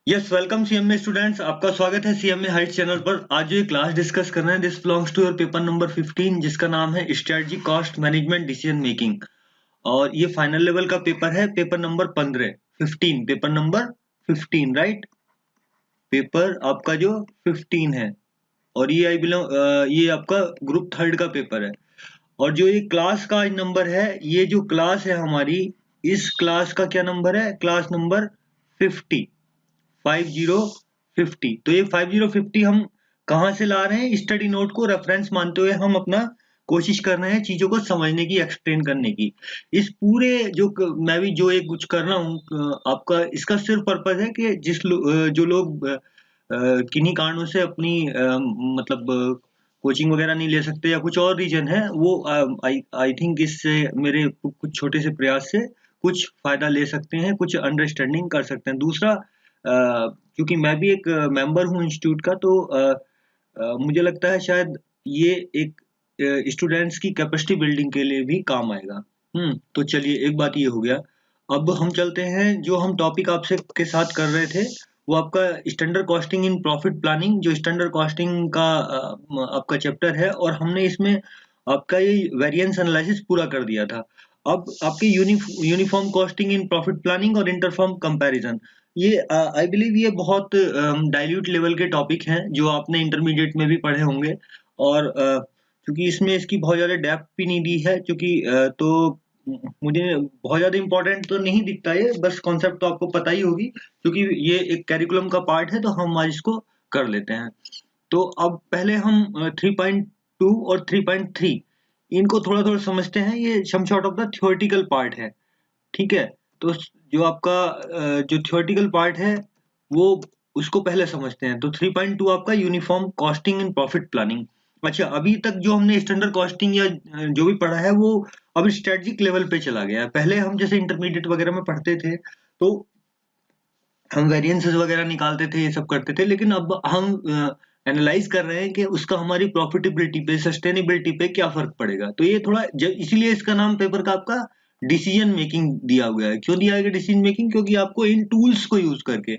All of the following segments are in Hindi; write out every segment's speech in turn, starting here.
यस वेलकम सीएमए स्टूडेंट्स, आपका स्वागत है सीएमए हाइट्स चैनल पर। आज जो ये क्लास डिस्कस कर रहे हैं this belongs to your paper number 15 जिसका नाम है strategy cost management decision making. और ये फाइनल लेवल का पेपर है, paper number 15 paper number 15 right. Paper आपका जो 15 है और ये ये आपका ग्रुप थर्ड का पेपर है। और जो ये क्लास का नंबर है, ये जो क्लास है हमारी, इस क्लास का क्या नंबर है? Class number 50 5050। तो ये 5050 हम कहाँ से ला रहे हैं? स्टडी नोट को रेफरेंस मानते हुए हम अपना कोशिश कर रहे हैं चीजों को समझने की, एक्सप्लेन करने की। इस पूरे मैं भी जो एक कुछ कर रहा हूँ आपका, इसका सिर्फ पर्पज है कि जो लोग किन्हीं कारणों से अपनी मतलब कोचिंग वगैरह नहीं ले सकते या कुछ और रीजन है, वो आई आई थिंक इससे मेरे कुछ छोटे से प्रयास से कुछ फायदा ले सकते हैं, कुछ अंडरस्टैंडिंग कर सकते हैं। दूसरा, क्योंकि मैं भी एक मेंबर हूँ इंस्टीट्यूट का, तो मुझे लगता है शायद ये एक स्टूडेंट्स की कैपेसिटी बिल्डिंग के लिए भी काम आएगा। तो चलिए, एक बात ये हो गया। अब हम चलते हैं, जो हम टॉपिक आपसे के साथ कर रहे थे वो आपका standard costing in profit planning, जो स्टैंडर्ड कॉस्टिंग का आपका चैप्टर है, और हमने इसमें आपका ये वेरिएंस एनालिसिस पूरा कर दिया था। अब आपके uniform costing in profit planning और इंटरफर्म कंपैरिजन, ये आई बिलीव ये बहुत डाइल्यूट लेवल के टॉपिक हैं जो आपने इंटरमीडिएट में भी पढ़े होंगे। और क्योंकि इसमें इसकी बहुत ज़्यादा डेप्थ भी नहीं दी है, क्योंकि तो मुझे बहुत ज़्यादा इम्पोर्टेंट तो नहीं दिखता ये, बस कॉन्सेप्ट तो आपको पता ही होगी, क्योंकि ये एक करिकुलम का पार्ट है, तो हम आज इसको कर लेते हैं। तो अब पहले हम 3.2 और 3.3 इनको थोड़ा थोड़ा समझते हैं। ये some sort of the theoretical part है, ठीक है। तो जो आपका जो थ्योरेटिकल पार्ट है वो, उसको पहले समझते हैं। तो 3.2 आपका uniform costing in profit planning. अच्छा, अभी तक जो हमने स्टैंडर्ड कॉस्टिंग या जो भी पढ़ा है वो अब स्ट्रेटजिक लेवल पे चला गया है। पहले हम जैसे इंटरमीडिएट वगैरह में पढ़ते थे तो हम वेरिएंसेस वगैरह निकालते थे, ये सब करते थे, लेकिन अब हम एनालाइज कर रहे हैं कि उसका हमारी प्रॉफिटेबिलिटी पे, सस्टेनेबिलिटी पे क्या फर्क पड़ेगा। तो ये थोड़ा इसीलिए इसका नाम पेपर का आपका डिसीजन मेकिंग दिया हुआ है। क्यों दिया गया डिसीजन मेकिंग? क्योंकि आपको इन टूल्स को यूज करके,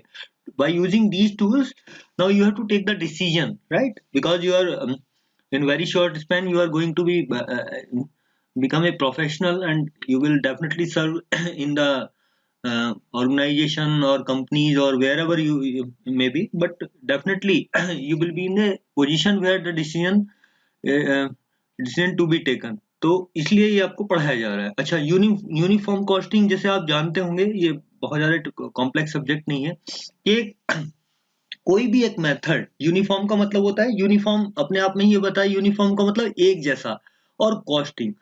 by using these tools, now you have to take the decision, right? Because you are in very short span you are going to be become a professional, and you will definitely serve in the organization or companies or wherever you may be, but definitely you will be in a position where the uh, decision to be taken। तो इसलिए ये आपको पढ़ाया जा रहा है। अच्छा, यूनिफॉर्म कॉस्टिंग जैसे आप जानते होंगे, ये बहुत ज्यादा कॉम्प्लेक्स सब्जेक्ट नहीं है। कि कोई भी एक मेथड, यूनिफॉर्म का मतलब होता है, यूनिफॉर्म अपने आप में ही ये बताया, यूनिफॉर्म का मतलब एक जैसा, और कॉस्टिंग,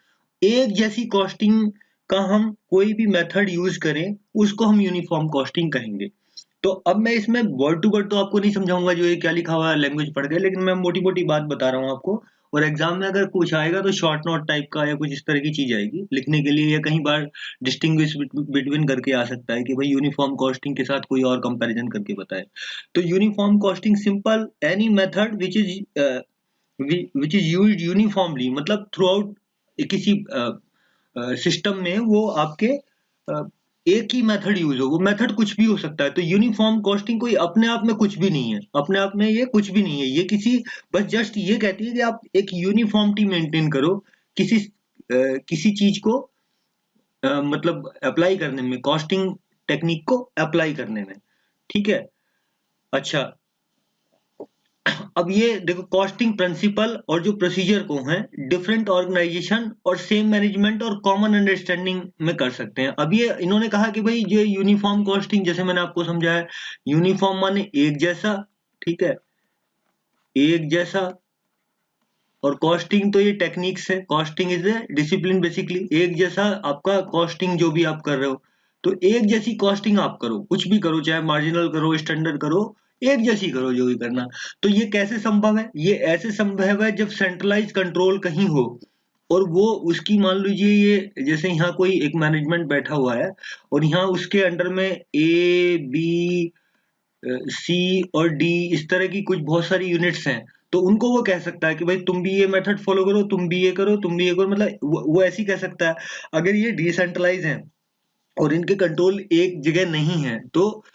एक जैसी कॉस्टिंग का हम कोई भी मेथड यूज करें उसको हम यूनिफॉर्म कॉस्टिंग कहेंगे। तो अब मैं इसमें वर्ड टू वर्ड तो आपको नहीं समझाऊंगा जो ये क्या लिखा हुआ है, लैंग्वेज पढ़ के, लेकिन मैं मोटी मोटी बात बता रहा हूँ आपको। और एग्जाम में अगर कुछ आएगा तो शॉर्ट नोट टाइप का या कुछ इस तरह की चीज आएगी लिखने के लिए, या कहीं बार डिस्टिंग्विश बिटवीन करके आ सकता है कि भाई यूनिफॉर्म कॉस्टिंग के साथ कोई और कंपैरिजन करके बताए। तो uniform costing simple any method which is used uniformly, मतलब थ्रू आउट किसी सिस्टम में वो आपके एक ही मेथड यूज हो। वो मेथड कुछ भी हो सकता है। तो यूनिफॉर्म कॉस्टिंग कोई अपने आप में कुछ भी नहीं है, अपने आप में ये कुछ भी नहीं है। ये किसी, बस जस्ट ये कहती है कि आप एक यूनिफॉर्मिटी मेंटेन करो किसी किसी चीज को मतलब अप्लाई करने में, कॉस्टिंग टेक्निक को अप्लाई करने में, ठीक है। अच्छा, अब ये देखो, कॉस्टिंग प्रिंसिपल और जो प्रोसीजर को हैं डिफरेंट ऑर्गेनाइजेशन और सेम मैनेजमेंट और कॉमन अंडरस्टैंडिंग में कर सकते हैं। अब ये इन्होंने कहा कि भाई जो यूनिफॉर्म कॉस्टिंग, जैसे मैंने आपको समझाया, यूनिफॉर्म माने एक जैसा, ठीक है, एक जैसा। और कॉस्टिंग तो ये टेक्निक्स है, costing is a discipline basically. एक जैसा आपका कॉस्टिंग जो भी आप कर रहे हो, तो एक जैसी कॉस्टिंग आप करो, कुछ भी करो, चाहे मार्जिनल करो, स्टैंडर्ड करो, एक जैसी करो जो भी करना। तो ये कैसे संभव है? ये ऐसे संभव है जब सेंट्रलाइज कंट्रोल कहीं हो, और वो उसकी, मान लीजिए ये जैसे यहाँ कोई एक मैनेजमेंट बैठा हुआ है, और यहाँ उसके अंडर में ए बी सी और डी इस तरह की कुछ बहुत सारी यूनिट्स हैं। तो उनको वो कह सकता है कि भाई तुम भी ये मेथड फॉलो करो, तुम भी ये करो, तुम भी ये करो, मतलब वो ऐसे ही कह सकता है। अगर ये डिसेंट्रलाइज है और इनके कंट्रोल एक जगह नहीं है, तो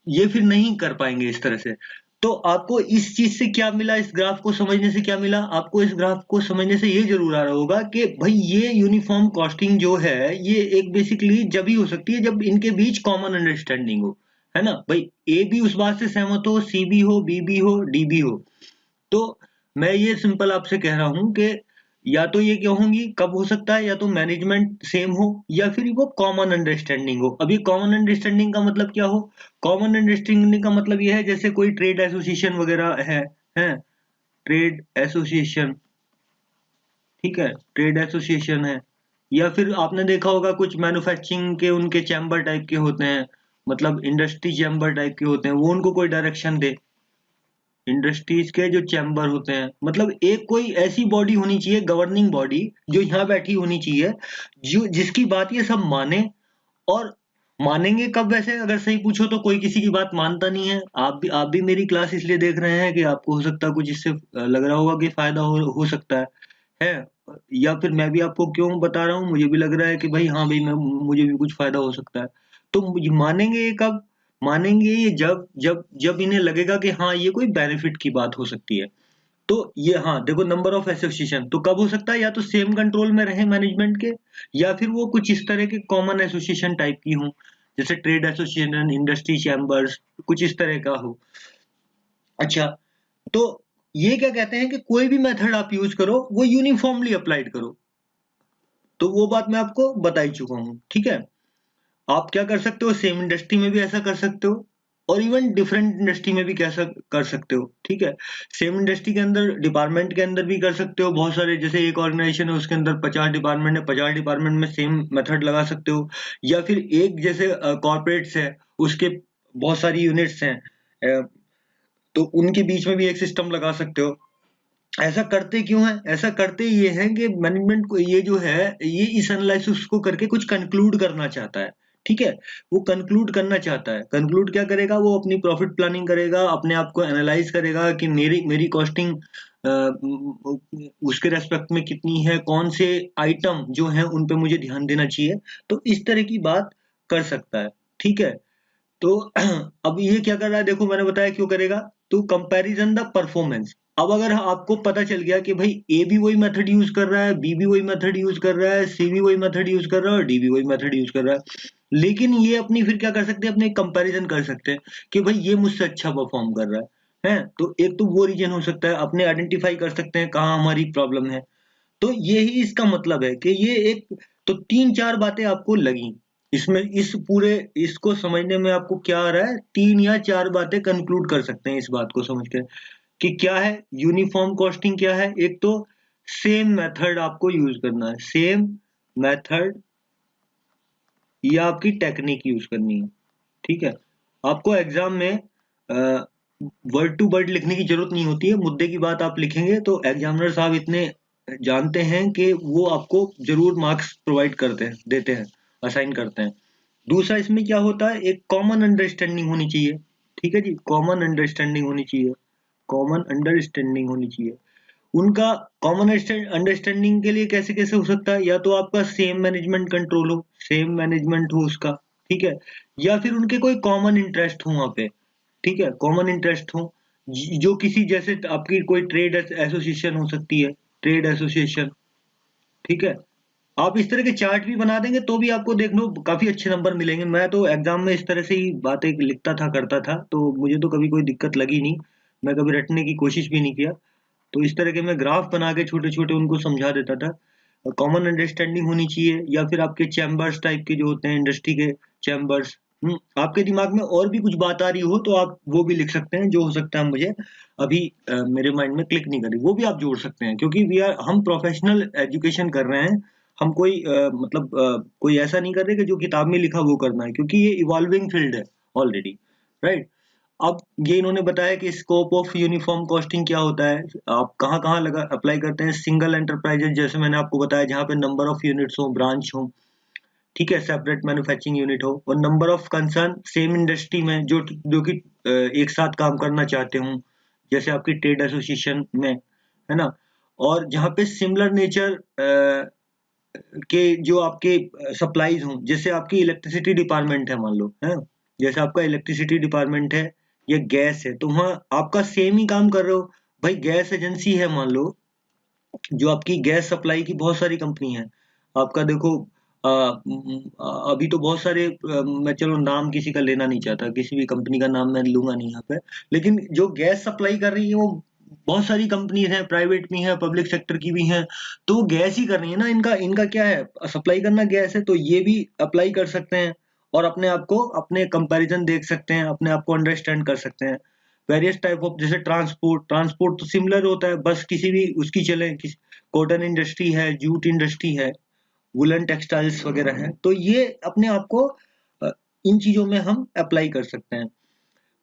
ये फिर नहीं कर पाएंगे इस तरह से। तो आपको इस चीज से क्या मिला, इस ग्राफ को समझने से क्या मिला, आपको इस ग्राफ को समझने से ये जरूर आ रहा होगा कि भाई ये यूनिफॉर्म कॉस्टिंग जो है ये एक बेसिकली जब ही हो सकती है जब इनके बीच कॉमन अंडरस्टैंडिंग हो, है ना भाई। ए भी उस बात से सहमत हो, सी भी हो, बी भी हो, डी भी हो। तो मैं ये सिंपल आपसे कह रहा हूं कि या तो ये कहूंगी कब हो सकता है, या तो मैनेजमेंट सेम हो या फिर वो कॉमन अंडरस्टैंडिंग हो। अब ये कॉमन अंडरस्टैंडिंग का मतलब क्या हो, कॉमन अंडरस्टैंडिंग का मतलब ये है जैसे कोई ट्रेड एसोसिएशन वगैरह है ट्रेड एसोसिएशन, ठीक है, ट्रेड एसोसिएशन है। या फिर आपने देखा होगा कुछ मैन्युफैक्चरिंग के उनके चैम्बर टाइप के होते हैं, मतलब इंडस्ट्री चैम्बर टाइप के होते हैं, वो उनको कोई डायरेक्शन दे। इंडस्ट्रीज के जो चैम्बर होते हैं, मतलब एक कोई ऐसी बॉडी होनी चाहिए, गवर्निंग बॉडी जो यहाँ बैठी होनी चाहिए, जो जिसकी बात ये सब माने। और मानेंगे कब, वैसे अगर सही पूछो तो कोई किसी की बात मानता नहीं है। आप भी मेरी क्लास इसलिए देख रहे हैं कि आपको हो सकता है कुछ इससे लग रहा होगा कि फायदा हो सकता है। या फिर मैं भी आपको क्यों बता रहा हूँ, मुझे भी लग रहा है कि भाई हाँ भाई मैं मुझे भी कुछ फायदा हो सकता है। तो मानेंगे ये कब, मानेंगे ये जब जब जब इन्हें लगेगा कि हाँ ये कोई बेनिफिट की बात हो सकती है। तो ये हाँ देखो, नंबर ऑफ एसोसिएशन तो कब हो सकता है, या तो सेम कंट्रोल में रहे मैनेजमेंट के, या फिर वो कुछ इस तरह के कॉमन एसोसिएशन टाइप की हों, जैसे ट्रेड एसोसिएशन, इंडस्ट्री चैम्बर्स, कुछ इस तरह का हो। अच्छा, तो ये क्या कहते हैं कि कोई भी मेथड आप यूज करो वो यूनिफॉर्मली अप्लाइड करो। तो वो बात मैं आपको बता ही चुका हूँ, ठीक है। आप क्या कर सकते हो, सेम इंडस्ट्री में भी ऐसा कर सकते हो, और इवन डिफरेंट इंडस्ट्री में भी कैसा कर सकते हो, ठीक है। सेम इंडस्ट्री के अंदर, डिपार्टमेंट के अंदर भी कर सकते हो बहुत सारे, जैसे एक ऑर्गेनाइजेशन है उसके अंदर 50 डिपार्टमेंट है, 50 डिपार्टमेंट में सेम मेथड लगा सकते हो। या फिर एक जैसे कॉर्पोरेट्स है, उसके बहुत सारी यूनिट्स हैं, तो उनके बीच में भी एक सिस्टम लगा सकते हो। ऐसा करते क्यों है, ऐसा करते ये है कि मैनेजमेंट को ये जो है ये इस एनालिसिस को करके कुछ कंक्लूड करना चाहता है, ठीक है। वो कंक्लूड करना चाहता है, कंक्लूड क्या करेगा, वो अपनी प्रॉफिट प्लानिंग करेगा, अपने आप को एनालाइज करेगा कि मेरी मेरी कॉस्टिंग उसके रेस्पेक्ट में कितनी है, कौन से आइटम जो है उन पे मुझे ध्यान देना चाहिए। तो इस तरह की बात कर सकता है, ठीक है। तो अब ये क्या कर रहा है, देखो मैंने बताया क्यों करेगा। तो कंपैरिजन द परफॉर्मेंस। अब अगर आपको पता चल गया कि भाई ए भी वही मेथड यूज कर रहा है, बी भी वही मेथड यूज कर रहा है, सी भी वही मेथड यूज कर रहा है और डी भी वही मेथड यूज कर रहा है, लेकिन ये अपनी फिर क्या कर सकते हैं, अपने कंपैरिजन कर सकते हैं कि भाई ये मुझसे अच्छा परफॉर्म कर रहा है। तो एक तो वो रीजन हो सकता है, अपने आइडेंटिफाई कर सकते हैं कहाँ हमारी प्रॉब्लम है। तो यही इसका मतलब है कि ये एक, तो 3-4 बातें आपको लगी इसमें, इस पूरे इसको समझने में आपको क्या आ रहा है, 3 या 4 बातें कंक्लूड कर सकते हैं इस बात को समझ कर कि क्या है यूनिफॉर्म कॉस्टिंग, क्या है। एक तो सेम मेथड आपको यूज करना है, सेम मेथड या आपकी टेक्निक यूज करनी है, ठीक है। आपको एग्जाम में वर्ड टू वर्ड लिखने की जरूरत नहीं होती है, मुद्दे की बात आप लिखेंगे तो एग्जामिनर साहब इतने जानते हैं कि वो आपको जरूर मार्क्स प्रोवाइड करते हैं, देते हैं, असाइन करते हैं। दूसरा इसमें क्या होता है, एक कॉमन अंडरस्टैंडिंग होनी चाहिए, ठीक है जी, कॉमन अंडरस्टैंडिंग होनी चाहिए, कॉमन अंडरस्टैंडिंग होनी चाहिए। उनका कॉमन अंडरस्टैंडिंग के लिए कैसे कैसे हो सकता है, या तो आपका सेम मैनेजमेंट कंट्रोल हो, सेम मैनेजमेंट हो उसका, ठीक है। या फिर उनके कोई कॉमन इंटरेस्ट हो वहां पे, ठीक है, कॉमन इंटरेस्ट हो, जो किसी जैसे आपकी कोई ट्रेड एसोसिएशन हो सकती है, ट्रेड एसोसिएशन, ठीक है। आप इस तरह के चार्ट भी बना देंगे तो भी आपको देख लो काफी अच्छे नंबर मिलेंगे। मैं तो एग्जाम में इस तरह से ही बातें लिखता था, करता था, तो मुझे तो कभी कोई दिक्कत लगी नहीं, मैं कभी रटने की कोशिश भी नहीं किया। तो इस तरह के मैं ग्राफ बना के छोटे छोटे उनको समझा देता था। कॉमन अंडरस्टैंडिंग होनी चाहिए, या फिर आपके चैम्बर्स टाइप के जो होते हैं, इंडस्ट्री के चैम्बर्स। आपके दिमाग में और भी कुछ बात आ रही हो तो आप वो भी लिख सकते हैं, जो हो सकता है मुझे अभी मेरे माइंड में क्लिक नहीं कर रही, वो भी आप जोड़ सकते हैं, क्योंकि हम प्रोफेशनल एजुकेशन कर रहे हैं। हम कोई मतलब कोई ऐसा नहीं कर रहे कि जो किताब में लिखा वो करना है, क्योंकि ये इवॉल्विंग फील्ड है ऑलरेडी, राइट। अब ये इन्होंने बताया कि स्कोप ऑफ यूनिफॉर्म कॉस्टिंग क्या होता है, आप कहाँ कहाँ लगा अप्लाई करते हैं। सिंगल एंटरप्राइजेज, जैसे मैंने आपको बताया, जहाँ पे नंबर ऑफ यूनिट्स हो, ब्रांच हो, ठीक है, सेपरेट मैन्युफैक्चरिंग यूनिट हो, और number of concern same industry में जो जो कि एक साथ काम करना चाहते हो, जैसे आपकी ट्रेड एसोसिएशन में, है ना। और जहाँ पे सिमिलर नेचर के जो आपके सप्लाईज हों, जैसे आपकी इलेक्ट्रिसिटी डिपार्टमेंट है मान लो, है, जैसे आपका इलेक्ट्रिसिटी डिपार्टमेंट है या गैस है, तो वहाँ आपका सेम ही काम कर रहे हो। भाई गैस एजेंसी है मान लो, जो आपकी गैस सप्लाई की बहुत सारी कंपनी है। आपका देखो अभी तो बहुत सारे मैं चलो नाम किसी का लेना नहीं चाहता, किसी भी कंपनी का नाम मैं लूंगा नहीं यहाँ पे, लेकिन जो गैस सप्लाई कर रही है वो बहुत सारी कंपनीज हैं, प्राइवेट भी हैं, पब्लिक सेक्टर की भी हैं। तो वो गैस ही कर रही है ना, इनका इनका क्या है, सप्लाई करना गैस है, तो ये भी अप्लाई कर सकते हैं और अपने आप को, अपने कंपैरिजन देख सकते हैं, अपने आप को अंडरस्टैंड कर सकते हैं। वेरियस टाइप ऑफ, जैसे ट्रांसपोर्ट, ट्रांसपोर्ट तो सिमिलर होता है, बस किसी भी उसकी चले, किसी कॉटन इंडस्ट्री है, जूट इंडस्ट्री है, वुलन टेक्सटाइल्स वगैरह है, तो ये अपने आप को अ, इन चीजों में हम अप्लाई कर सकते हैं।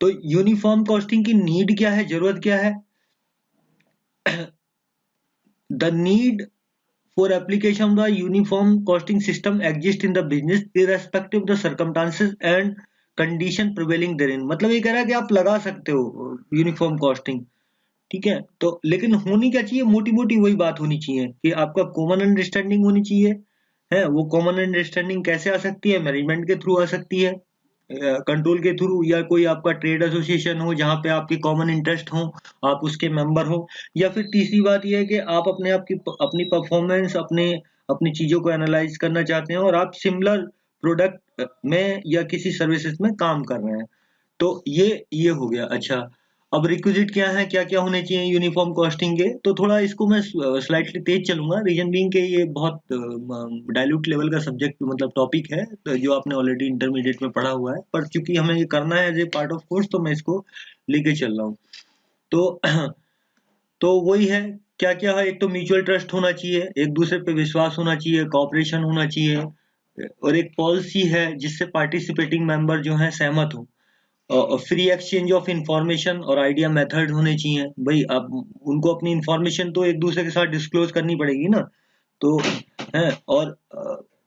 तो यूनिफॉर्म कॉस्टिंग की नीड क्या है, जरूरत क्या है? The need for application of the uniform costing system exist in the business irrespective of the circumstances and condition prevailing therein। मतलब ये कह रहा है कि आप लगा सकते हो यूनिफॉर्म कॉस्टिंग, ठीक है, तो लेकिन होनी क्या चाहिए, मोटी मोटी वही बात होनी चाहिए कि आपका कॉमन अंडरस्टैंडिंग होनी चाहिए। है वो कॉमन अंडरस्टैंडिंग कैसे आ सकती है, मैनेजमेंट के थ्रू आ सकती है, कंट्रोल के थ्रू, या कोई आपका ट्रेड एसोसिएशन हो जहाँ पे आपके कॉमन इंटरेस्ट हो, आप उसके मेंबर हो, या फिर तीसरी बात यह है कि आप अपने आप की अपनी परफॉर्मेंस, अपने अपनी चीजों को एनालाइज करना चाहते हैं और आप सिमिलर प्रोडक्ट में या किसी सर्विसेज में काम कर रहे हैं। तो ये हो गया। अच्छा, अब रिक्विजिट क्या है, क्या क्या होने चाहिए यूनिफॉर्म कॉस्टिंग के, तो थोड़ा इसको मैं स्लाइटली तेज चलूंगा, रीजन बीइंग के ये बहुत डाइल्यूट लेवल का सब्जेक्ट, मतलब टॉपिक है, तो जो आपने ऑलरेडी इंटरमीडिएट में पढ़ा हुआ है, पर चूंकि हमें ये करना है as a part of course, तो मैं इसको लेके चल रहा हूँ। तो तो वही है, क्या क्या है, एक तो म्यूचुअल ट्रस्ट होना चाहिए, एक दूसरे पे विश्वास होना चाहिए, कॉपरेशन होना चाहिए, और एक पॉलिसी है जिससे पार्टिसिपेटिंग मेंबर जो है सहमत हो, फ्री एक्सचेंज ऑफ इंफॉर्मेशन और आइडिया मेथड होने चाहिए। भाई अब उनको अपनी इंफॉर्मेशन तो एक दूसरे के साथ डिस्क्लोज करनी पड़ेगी ना, तो है। और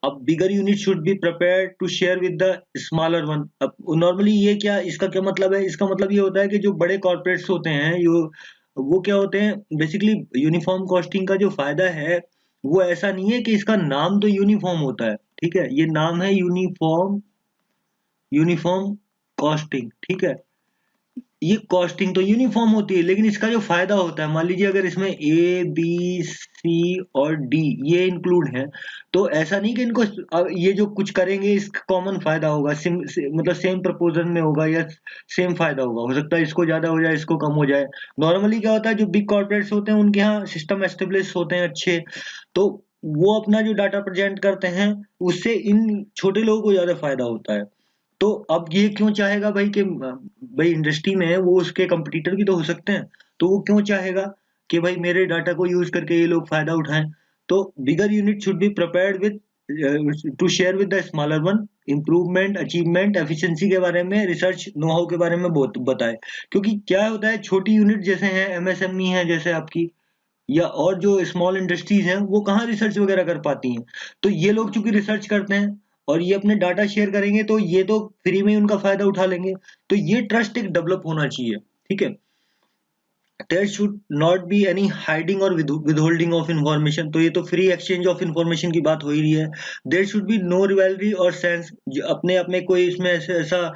अब bigger unit should be prepared to share with the smaller one. अब नॉर्मली ये क्या, इसका क्या मतलब है, इसका मतलब ये होता है कि जो बड़े कॉर्पोरेट्स होते हैं, यो वो क्या होते हैं, बेसिकली यूनिफॉर्म कॉस्टिंग का जो फायदा है वो ऐसा नहीं है कि इसका नाम तो यूनिफॉर्म होता है, ठीक है, ये नाम है यूनिफॉर्म, यूनिफॉर्म कॉस्टिंग, ठीक है। ये कॉस्टिंग तो यूनिफॉर्म होती है, लेकिन इसका जो फायदा होता है, मान लीजिए अगर इसमें ए बी सी और डी ये इंक्लूड है, तो ऐसा नहीं कि इनको ये जो कुछ करेंगे इसका कॉमन फायदा होगा, मतलब सेम प्रपोजल में होगा या सेम फायदा होगा, हो सकता है इसको ज्यादा हो जाए, इसको कम हो जाए। नॉर्मली क्या होता है, जो बिग कॉर्पोरेट्स होते हैं उनके यहाँ सिस्टम एस्टेब्लिश होते हैं अच्छे, तो वो अपना जो डाटा प्रेजेंट करते हैं उससे इन छोटे लोगों को ज्यादा फायदा होता है। तो अब ये क्यों चाहेगा भाई कि भाई इंडस्ट्री में है, वो उसके कंपटीटर भी तो हो सकते हैं, तो वो क्यों चाहेगा कि भाई मेरे डाटा को यूज करके ये लोग फायदा उठाएं। तो बिगर unit should be prepared with two share with the smaller one, improvement, achievement, efficiency के बारे में, रिसर्च नो हाउ के बारे में बहुत बताए। क्योंकि क्या होता है, छोटी यूनिट जैसे हैं, एमएसएमई है जैसे आपकी, या और जो स्मॉल इंडस्ट्रीज हैं, वो कहाँ रिसर्च वगैरह कर पाती हैं। तो ये लोग चूंकि रिसर्च करते हैं और ये अपने डाटा शेयर करेंगे, तो ये तो फ्री में ही उनका फायदा उठा लेंगे। तो ये ट्रस्ट एक डेवलप होना चाहिए, ठीक है। There should not be any hiding और विदहोल्डिंग ऑफ इंफॉर्मेशन, तो ये तो फ्री एक्सचेंज ऑफ इंफॉर्मेशन की बात हो ही रही है। There should be no rivalry और सेंस, अपने आप में कोई इसमें ऐसा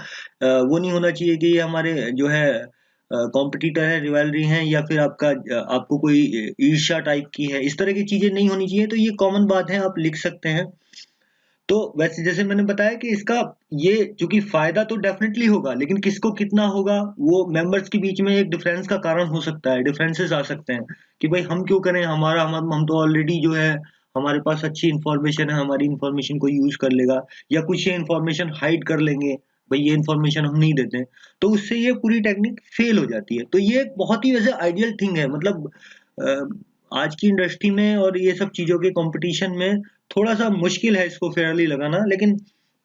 वो नहीं होना चाहिए कि ये हमारे जो है कॉम्पिटिटर है, रिवैलरी है, या फिर आपका आपको कोई ईर्ष्या टाइप की है, इस तरह की चीजें नहीं होनी चाहिए। तो ये कॉमन बात है, आप लिख सकते हैं। तो वैसे जैसे मैंने बताया कि इसका ये चूंकि फायदा तो डेफिनेटली होगा, लेकिन किसको कितना होगा, वो मेंबर्स के बीच में एक डिफरेंस का कारण हो सकता है, डिफरेंसेस आ सकते हैं कि भाई हम क्यों करें, हमारा हम तो ऑलरेडी जो है, हमारे पास अच्छी इंफॉर्मेशन है, हमारी इंफॉर्मेशन को यूज कर लेगा, या कुछ ये इंफॉर्मेशन हाइड कर लेंगे, भाई ये इंफॉर्मेशन हम नहीं देते हैं, तो उससे ये पूरी टेक्निक फेल हो जाती है। तो ये एक बहुत ही वैसे आइडियल थिंग है, मतलब आज की इंडस्ट्री में और ये सब चीजों के कंपटीशन में थोड़ा सा मुश्किल है इसको फेयरली लगाना, लेकिन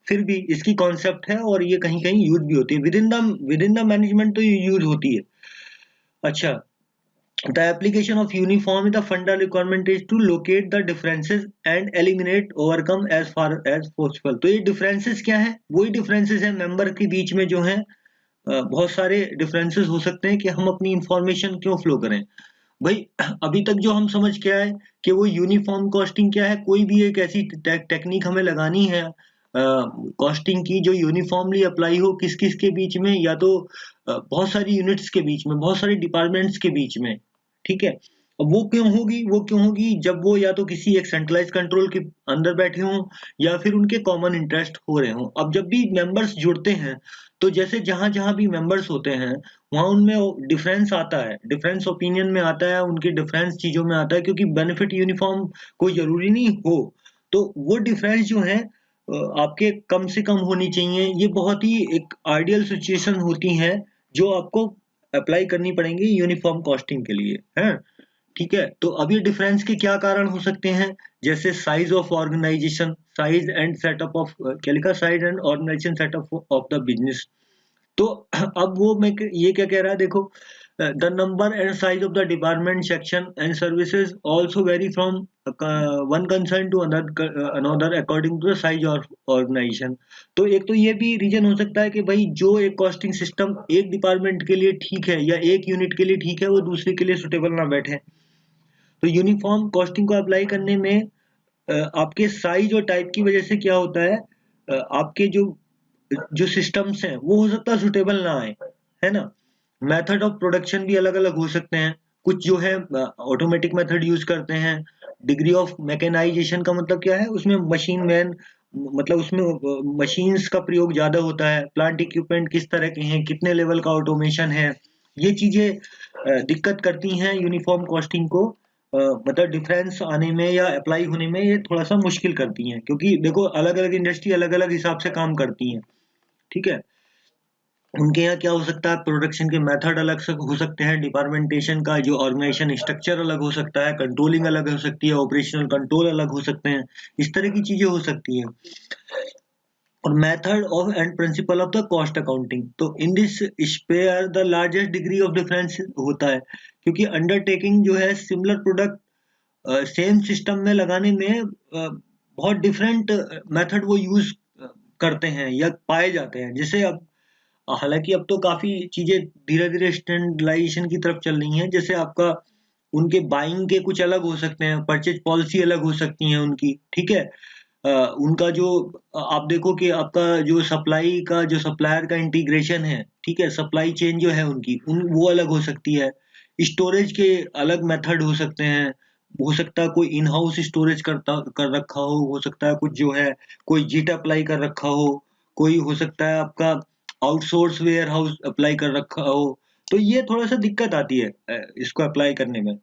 फिर भी इसकी कॉन्सेप्ट है और ये कहीं कहीं यूज भी होती है, विद इन द मैनेजमेंट तो ये यूज होती है। अच्छा, the application of uniform the fundamental requirement is to locate the differences and eliminate overcome as far as possible. तो ये डिफरेंसेस क्या है, वही डिफरेंसेस है मेंबर के बीच में जो है, बहुत सारे डिफरेंसेस हो सकते हैं कि हम अपनी इंफॉर्मेशन क्यों फ्लो करें। भाई अभी तक जो हम समझ के आए कि वो यूनिफॉर्म कॉस्टिंग क्या है, कोई भी एक ऐसी टेक्निक हमें लगानी है, कॉस्टिंग की जो यूनिफॉर्मली अप्लाई हो किस किस के बीच में, या तो बहुत सारी यूनिट्स के बीच में, बहुत सारी डिपार्टमेंट्स के बीच में, ठीक है। अब वो क्यों होगी जब वो या तो किसी एक सेंट्रलाइज कंट्रोल के अंदर बैठे हों, या फिर उनके कॉमन इंटरेस्ट हो रहे हों। अब जब भी मेंबर्स जुड़ते हैं, तो जैसे जहां जहां भी मेंबर्स होते हैं, वहां उनमें डिफरेंस आता है, डिफरेंस ओपिनियन में आता है, उनके डिफरेंस चीजों में आता है, क्योंकि बेनिफिट यूनिफॉर्म कोई जरूरी नहीं हो। तो वो डिफरेंस जो है आपके कम से कम होनी चाहिए। ये बहुत ही एक आइडियल सिचुएशन होती है जो आपको अप्लाई करनी पड़ेंगी यूनिफॉर्म कॉस्टिंग के लिए, है। ठीक है, तो अब ये डिफरेंस के क्या कारण हो सकते हैं? जैसे size of organisation, size and setup of, क्या लिखा, size and organisation setup of the business. तो अब वो मैं ये क्या कह रहा है, देखो, the number and size of the department, section and services also vary from one concern to another according to the size of organisation. तो एक तो ये भी रीजन हो सकता है कि भाई जो एक कॉस्टिंग सिस्टम एक डिपार्टमेंट के लिए ठीक है या एक यूनिट के लिए ठीक है, वो दूसरे के लिए सुटेबल ना बैठे। तो यूनिफॉर्म कॉस्टिंग को अप्लाई करने में आपके साइज और टाइप की वजह से क्या होता है, आपके जो जो सिस्टम्स हैं वो हो सकता है सुटेबल ना आए, है ना। मेथड ऑफ प्रोडक्शन भी अलग अलग हो सकते हैं। कुछ जो है ऑटोमेटिक मेथड यूज करते हैं। डिग्री ऑफ मैकेनाइजेशन का मतलब क्या है, उसमें मशीन मैन, मतलब उसमें मशीन्स का प्रयोग ज्यादा होता है। प्लांट इक्विपमेंट किस तरह के हैं, कितने लेवल का ऑटोमेशन है, ये चीजें दिक्कत करती हैं यूनिफॉर्म कॉस्टिंग को, मतलब डिफरेंस आने में या अप्लाई होने में ये थोड़ा सा मुश्किल करती हैं, क्योंकि देखो अलग अलग इंडस्ट्री अलग अलग हिसाब से काम करती हैं, ठीक है। उनके यहाँ क्या हो सकता है, प्रोडक्शन के मेथड अलग से हो सकते हैं, डिपार्टमेंटेशन का जो ऑर्गेनाइजेशन स्ट्रक्चर अलग हो सकता है, कंट्रोलिंग अलग हो सकती है, ऑपरेशनल कंट्रोल अलग हो सकते हैं, इस तरह की चीजें हो सकती हैं। और method of and principle of the cost accounting, तो in this sphere the largest degree of difference होता है, क्योंकि अंडरटेकिंग जो है सिमिलर प्रोडक्ट सेम सिस्टम में लगाने में बहुत डिफरेंट मेथड वो यूज करते हैं या पाए जाते हैं। जैसे अब हालांकि अब तो काफी चीजें धीरे धीरे स्टैंडर्डाइजेशन की तरफ चल रही हैं। जैसे आपका उनके बाइंग के कुछ अलग हो सकते हैं, परचेज पॉलिसी अलग हो सकती हैं उनकी, ठीक है। उनका जो आप देखो कि आपका जो सप्लाई का, जो सप्लायर का इंटीग्रेशन है, ठीक है, सप्लाई चेन जो है उनकी वो अलग हो सकती है। स्टोरेज के अलग मेथड हो सकते हैं। हो सकता है कोई इन हाउस स्टोरेज कर रखा हो सकता है कुछ जो है कोई जीट अप्लाई कर रखा हो, कोई हो सकता है आपका आउटसोर्स वेयर हाउस अप्लाई कर रखा हो। तो ये थोड़ा सा दिक्कत आती है इसको अप्लाई करने में।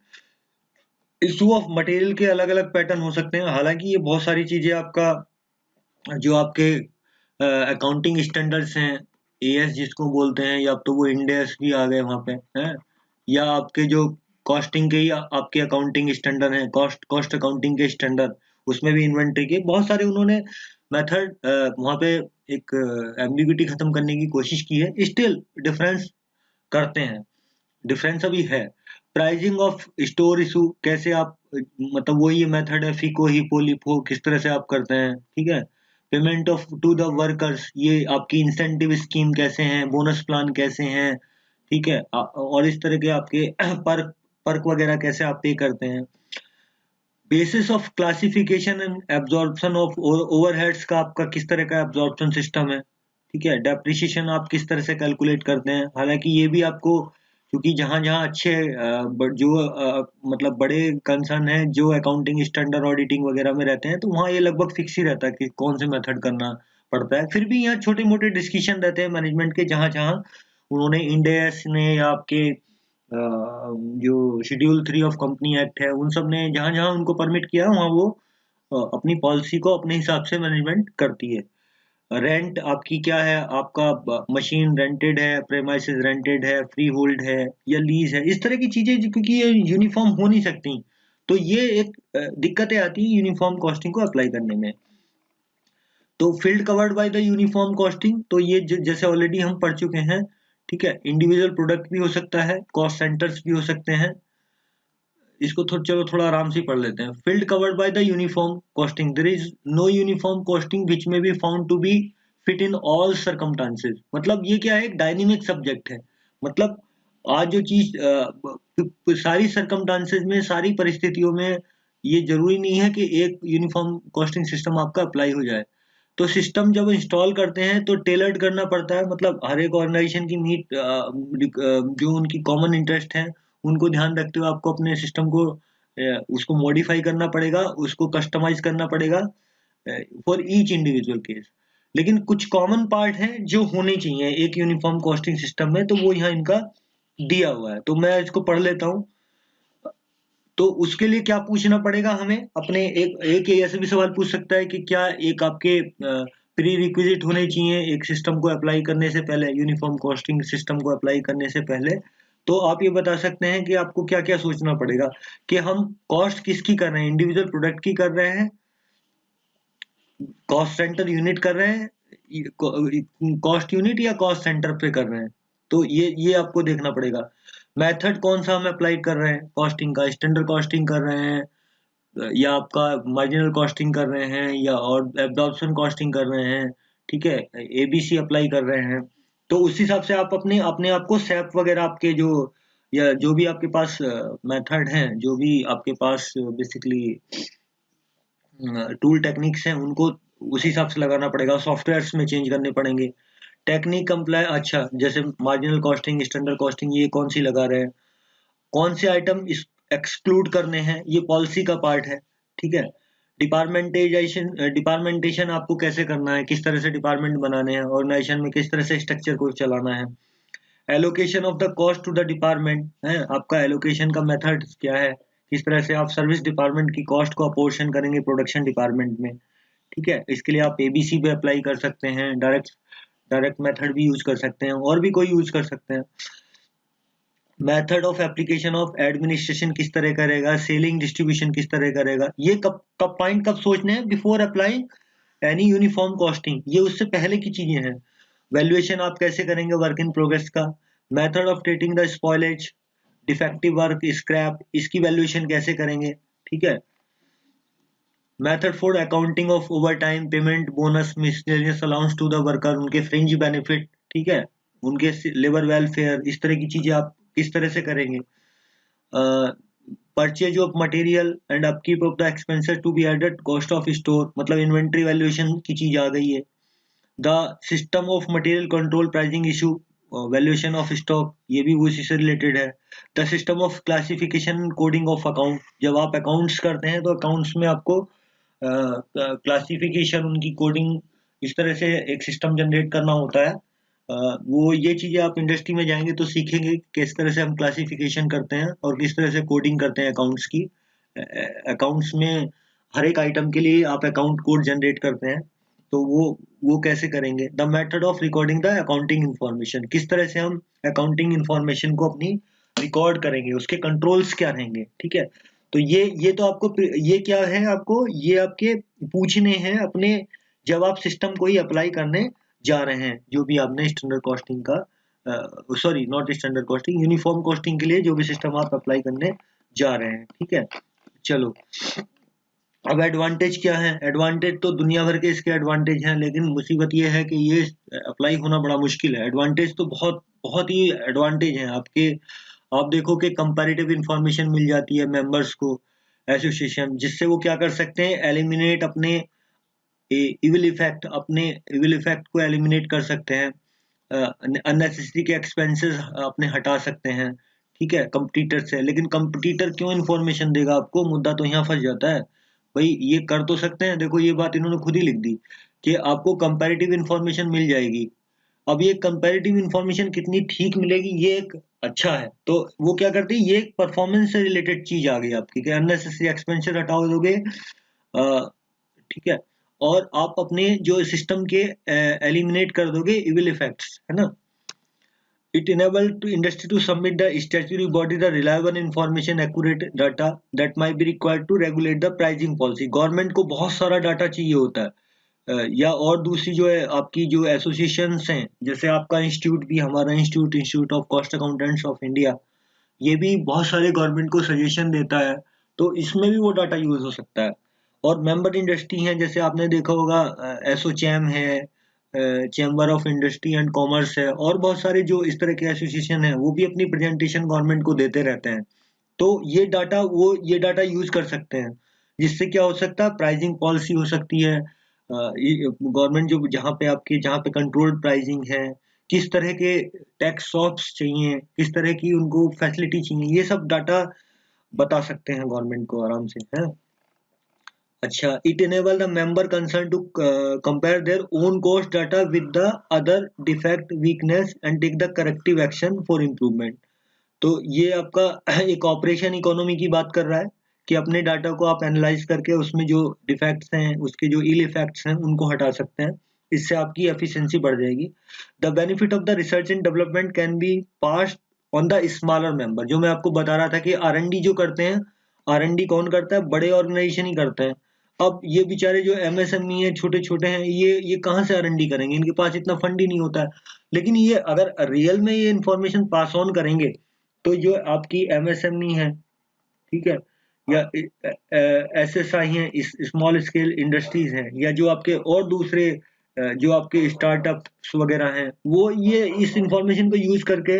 इशू ऑफ मटेरियल के अलग अलग पैटर्न हो सकते हैं। हालांकि ये बहुत सारी चीजें आपका जो आपके अकाउंटिंग स्टैंडर्ड्स हैं, एएस जिसको बोलते हैं, या अब तो वो इंड एस भी आ गए वहाँ पे, हैं, या आपके जो कॉस्टिंग के ही आपके अकाउंटिंग स्टैंडर्ड हैं, कॉस्ट अकाउंटिंग के स्टैंडर्ड, उसमें भी इन्वेंटरी के बहुत सारे उन्होंने मेथड वहाँ पे एक एम्बिग्यूटी खत्म करने की कोशिश की है। स्टिल डिफरेंस करते हैं, डिफरेंस अभी है। प्राइसिंग ऑफ स्टोर इशू, कैसे आप मतलब वही मेथड है, फीको हिपो लिफो, किस तरह से आप करते हैं, ठीक है। Payment of to the workers, ये आपकी इंसेंटिव स्कीम कैसे हैं, बोनस प्लान कैसे हैं, ठीक है। और इस तरह के आपके पर्क पर्क वगैरह कैसे आप पे करते हैं। Basis of classification and absorption of overheads का आपका किस तरह का एब्जॉर्प्शन सिस्टम है, ठीक है। डेप्रिसिएशन आप किस तरह से कैलकुलेट करते हैं। हालांकि ये भी आपको, क्योंकि जहां जहां अच्छे जो मतलब बड़े कंसर्न है जो अकाउंटिंग स्टैंडर्ड ऑडिटिंग वगैरह में रहते हैं, तो वहाँ ये लगभग फिक्स ही रहता है कि कौन से मेथड करना पड़ता है। फिर भी यहाँ छोटे मोटे डिस्कशन रहते हैं मैनेजमेंट के, जहां जहां उन्होंने इंड एस ने या आपके जो शेड्यूल 3 ऑफ कंपनी एक्ट है, उन सब ने जहां जहां उनको परमिट किया वहां वो अपनी पॉलिसी को अपने हिसाब से मैनेजमेंट करती है। रेंट आपकी क्या है, आपका मशीन रेंटेड है, प्रेमाइसेस रेंटेड है, फ्री होल्ड है या लीज है, इस तरह की चीजें क्योंकि ये यूनिफॉर्म हो नहीं सकती, तो ये एक दिक्कतें आती है यूनिफॉर्म कॉस्टिंग को अप्लाई करने में। तो field covered by the uniform costing, तो ये जैसे ऑलरेडी हम पढ़ चुके हैं, ठीक है। इंडिविजुअल प्रोडक्ट भी हो सकता है, कॉस्ट सेंटर्स भी हो सकते हैं। इसको चलो थोड़ा आराम से पढ़ लेते हैं। Field covered by the uniform costing, there is no uniform costing which may be found to be fit in all circumstances. मतलब ये क्या है, एक डायनेमिक सब्जेक्ट है। मतलब आज जो चीज सारी सर्कमस्टांसेस में, सारी परिस्थितियों में ये जरूरी नहीं है कि एक यूनिफॉर्म कॉस्टिंग सिस्टम आपका अप्लाई हो जाए। तो सिस्टम जब इंस्टॉल करते हैं तो टेलर्ड करना पड़ता है, मतलब हर एक ऑर्गेनाइजेशन की जो उनकी कॉमन इंटरेस्ट है उनको ध्यान रखते हुए आपको अपने सिस्टम को उसको मॉडिफाई करना पड़ेगा, उसको कस्टमाइज करना पड़ेगा फॉर ईच इंडिविजुअल केस। लेकिन कुछ कॉमन पार्ट हैं जो होने चाहिए एक यूनिफॉर्म कॉस्टिंग सिस्टम में, तो वो यहाँ इनका दिया हुआ है, तो मैं इसको पढ़ लेता हूँ। तो उसके लिए क्या पूछना पड़ेगा हमें अपने, एक ऐसे भी सवाल पूछ सकता है कि क्या एक आपके प्री रिक्विजिट होने चाहिए एक सिस्टम को अप्लाई करने से पहले, यूनिफॉर्म कॉस्टिंग सिस्टम को अप्लाई करने से पहले। तो आप ये बता सकते हैं कि आपको क्या क्या सोचना पड़ेगा कि हम कॉस्ट किसकी कर रहे हैं, इंडिविजुअल प्रोडक्ट की कर रहे हैं, कॉस्ट सेंटर यूनिट कर रहे हैं, कॉस्ट यूनिट या कॉस्ट सेंटर पे कर रहे हैं। तो ये आपको देखना पड़ेगा। मेथड कौन सा हम अप्लाई कर रहे हैं कॉस्टिंग का, स्टैंडर्ड कॉस्टिंग कर रहे हैं या आपका मार्जिनल कॉस्टिंग कर रहे हैं या और एब्जॉर्प्शन कॉस्टिंग कर रहे हैं, ठीक है, एबीसी अप्लाई कर रहे हैं। तो उस हिसाब से आप अपने अपने आप को सैप वगैरह आपके जो या जो भी आपके पास मेथड हैं, जो भी आपके पास बेसिकली टूल टेक्निक्स हैं, उनको उस हिसाब से लगाना पड़ेगा, सॉफ्टवेयर्स में चेंज करने पड़ेंगे। टेक्निक अप्लाई, अच्छा जैसे मार्जिनल कॉस्टिंग, स्टैंडर्ड कॉस्टिंग, ये कौन सी लगा रहे हैं, कौन से आइटम एक्सक्लूड करने हैं, ये पॉलिसी का पार्ट है, ठीक है। डिपार्टमेंटेशन आपको कैसे करना है, किस तरह से डिपार्टमेंट बनाने हैं, ऑर्गेनाइजेशन में किस तरह से स्ट्रक्चर को चलाना है। Allocation of the cost to the department है, आपका एलोकेशन का मेथड क्या है, किस तरह से आप सर्विस डिपार्टमेंट की कॉस्ट को अपोर्शन करेंगे प्रोडक्शन डिपार्टमेंट में, ठीक है। इसके लिए आप एबीसी पे अप्लाई कर सकते हैं, डायरेक्ट डायरेक्ट मेथड भी यूज कर सकते हैं, और भी कोई यूज कर सकते हैं। Method of application of administration किस तरह करेगा, सेलिंग डिस्ट्रीब्यूशन किस तरह करेगा, ये कब पॉइंट कब सोचने हैं, before applying any uniform costing, ये उससे पहले की चीजें हैं। वैल्यूएशन आप कैसे करेंगे वर्क इन प्रोग्रेस का, method of treating the spoilage, defective work, scrap, इसकी वैल्यूएशन कैसे करेंगे, ठीक है। Method for accounting of over time payment, bonus, miscellaneous allowance to the worker, उनके फ्रिंज बेनिफिट, ठीक है, उनके लेबर वेलफेयर, इस तरह की चीजें आप किस तरह से करेंगे। Purchase of material and upkeep of the expenses to be added cost of store, मतलब इन्वेंट्री वैल्यूएशन की चीज आ गई है। The system of material control pricing issue, valuation of stock, ये भी उसी से रिलेटेड है। The system of classification coding of account, जब आप अकाउंट्स करते हैं तो अकाउंट्स में आपको क्लासिफिकेशन, उनकी कोडिंग, इस तरह से एक सिस्टम जनरेट करना होता है। वो ये चीजें आप इंडस्ट्री में जाएंगे तो सीखेंगे किस तरह से हम क्लासिफिकेशन करते हैं और किस तरह से कोडिंग करते हैं अकाउंट्स की। अकाउंट्स में हर एक आइटम के लिए आप अकाउंट कोड जनरेट करते हैं, तो वो कैसे करेंगे। The method of recording the accounting information, किस तरह से हम अकाउंटिंग इंफॉर्मेशन को अपनी रिकॉर्ड करेंगे, उसके कंट्रोल्स क्या रहेंगे, ठीक है। तो ये तो आपको, ये क्या है, आपको ये आपके पूछने हैं अपने, जब आप सिस्टम को ही अप्लाई करने जा रहे हैं, जो भी आपने स्टैंडर्ड कॉस्टिंग का, sorry not standard costing, uniform costing के लिए जो भी सिस्टम आप अप्लाई करने जा रहे हैं, ठीक है। चलो, अब एडवांटेज क्या है, एडवांटेज तो दुनिया भर के इसके एडवांटेज हैं, लेकिन मुसीबत ये है कि ये अप्लाई होना बड़ा मुश्किल है। एडवांटेज तो बहुत बहुत ही एडवांटेज हैं आपके, आप देखो कि कंपैरेटिव इंफॉर्मेशन मिल जाती है मेंबर्स को एसोसिएशन, जिससे वो क्या कर सकते हैं, एलिमिनेट अपने इविल इफेक्ट, अपने इविल इफेक्ट को एलिमिनेट कर सकते हैं, अननेसेसरी के एक्सपेंसेस अपने हटा सकते हैं, ठीक है, कंपटीटर से। लेकिन कंपटीटर क्यों इन्फॉर्मेशन देगा आपको, मुद्दा तो यहाँ फंस जाता है। भाई ये कर तो सकते हैं, देखो ये बात इन्होंने खुद ही लिख दी कि आपको कंपैरेटिव इन्फॉर्मेशन मिल जाएगी। अब ये कंपैरेटिव इन्फॉर्मेशन कितनी ठीक मिलेगी, ये एक अच्छा है, तो वो क्या करते हैं, ये एक परफॉर्मेंस से रिलेटेड चीज आ गई आपकी कि अननेसेसरी एक्सपेंसेस हटा दोगे, ठीक है, और आप अपने जो सिस्टम के एलिमिनेट कर दोगे इविल इफेक्ट्स, है ना। It enabled to industry to submit the statutory body the reliable information, accurate data that might be required to regulate the pricing policy. Government को बहुत सारा डाटा चाहिए होता है, या और दूसरी जो है आपकी जो एसोसिएशंस हैं, जैसे आपका इंस्टीट्यूट भी, हमारा institute of cost accountants of India, ये भी बहुत सारे गवर्नमेंट को सजेशन देता है, तो इसमें भी वो डाटा यूज हो सकता है। और मेंबर इंडस्ट्री हैं, जैसे आपने देखा होगा एसोचैम है, chamber of industry and commerce है, और बहुत सारे जो इस तरह के एसोसिएशन है, वो भी अपनी प्रेजेंटेशन गवर्नमेंट को देते रहते हैं। तो ये डाटा यूज कर सकते हैं, जिससे क्या हो सकता है, प्राइसिंग पॉलिसी हो सकती है, गवर्नमेंट जो जहाँ पे आपके जहाँ पे कंट्रोल्ड प्राइसिंग है, किस तरह के टैक्स शॉप्स चाहिए, किस तरह की उनको फैसिलिटी चाहिए, ये सब डाटा बता सकते हैं गवर्नमेंट को आराम से है। अच्छा, it enable the member concerned to compare their own cost data with the other defect weakness and take the corrective action for improvement। तो ये आपका एक ऑपरेशन इकोनॉमी की बात कर रहा है कि अपने डाटा को आप एनालाइज करके उसमें जो डिफेक्ट्स हैं, उसके जो इल इफेक्ट्स हैं, उनको हटा सकते हैं। इससे आपकी एफिशिएंसी बढ़ जाएगी। The benefit of the research and development can be passed on the smaller member. जो मैं आपको बता रहा था कि आर&डी जो करते हैं, आर&डी कौन करता है? बड़े ऑर्गेनाइजेशन ही करते हैं। अब ये बेचारे जो एमएसएमई है, छोटे छोटे हैं, ये कहाँ से आर&डी करेंगे? इनके पास इतना फंड ही नहीं होता है। लेकिन ये अगर रियल में ये इंफॉर्मेशन पास ऑन करेंगे तो जो आपकी एमएसएमई है, ठीक है, या एसएसआई है, स्मॉल स्केल इंडस्ट्रीज हैं, या जो आपके और दूसरे जो आपके स्टार्टअप्स वगैरह हैं, वो ये इस इंफॉर्मेशन को यूज करके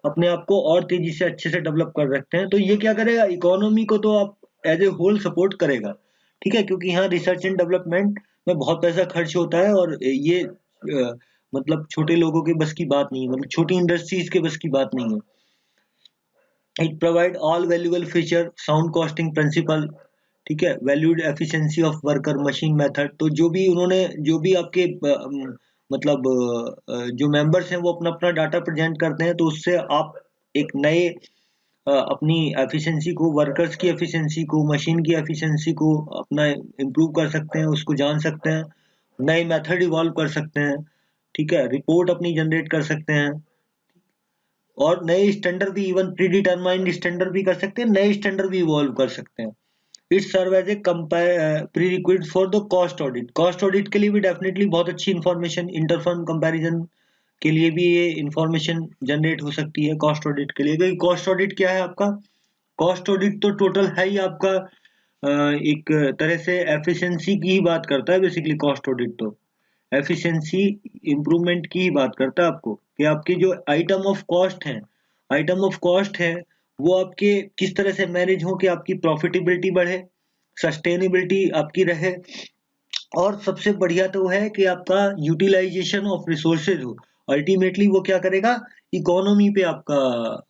अपने आप को और तेजी से अच्छे से डेवलप कर सकते हैं। तो ये क्या करेगा? इकोनॉमी को तो आप एज ए होल सपोर्ट करेगा, ठीक है, क्योंकि यहाँ रिसर्च एंड डेवलपमेंट में बहुत पैसा खर्च होता है और ये मतलब छोटे लोगों के बस की बात नहीं है, मतलब छोटी इंडस्ट्रीज के बस की बात नहीं है। It provide all valuable feature, sound costing principle, ठीक है, valued efficiency of worker machine method. तो जो भी उन्होंने जो भी आपके मतलब जो मेंबर्स हैं वो अपना अपना डाटा प्रेजेंट करते हैं, तो उससे आप एक नए अपनी एफिशिएंसी को, वर्कर्स की एफिशिएंसी को, मशीन की एफिशिएंसी को अपना इम्प्रूव कर सकते हैं, उसको जान सकते हैं, नए मेथड इवॉल्व कर सकते हैं, ठीक है, रिपोर्ट अपनी जनरेट कर सकते हैं, और नए स्टैंडर्ड भी, इवन प्री डिटरमाइंड स्टैंडर्ड भी कर सकते हैं, नए स्टैंडर्ड भी इवॉल्व कर सकते हैं। It serve as a prerequisite for the cost audit. Cost audit के लिए भी डेफिनेटली बहुत अच्छी इंफॉर्मेशन, इंटरफर्म कंपैरिजन के लिए भी ये इंफॉर्मेशन जनरेट हो सकती है कॉस्ट ऑडिट के लिए। क्योंकि कॉस्ट ऑडिट क्या है आपका? कॉस्ट ऑडिट तो टोटल है ही आपका एक तरह से एफिशिएंसी की ही बात करता है बेसिकली। कॉस्ट ऑडिट तो एफिशिएंसी इंप्रूवमेंट की ही बात करता है आपको, कि आपके जो आइटम ऑफ कॉस्ट हैं, आइटम ऑफ कॉस्ट है वो आपके किस तरह से मैनेज हो कि आपकी प्रॉफिटेबिलिटी बढ़े, सस्टेनेबिलिटी आपकी रहे, और सबसे बढ़िया तो है कि आपका यूटिलाइजेशन ऑफ रिसोर्सेज हो। अल्टीमेटली वो क्या करेगा? इकोनॉमी पे आपका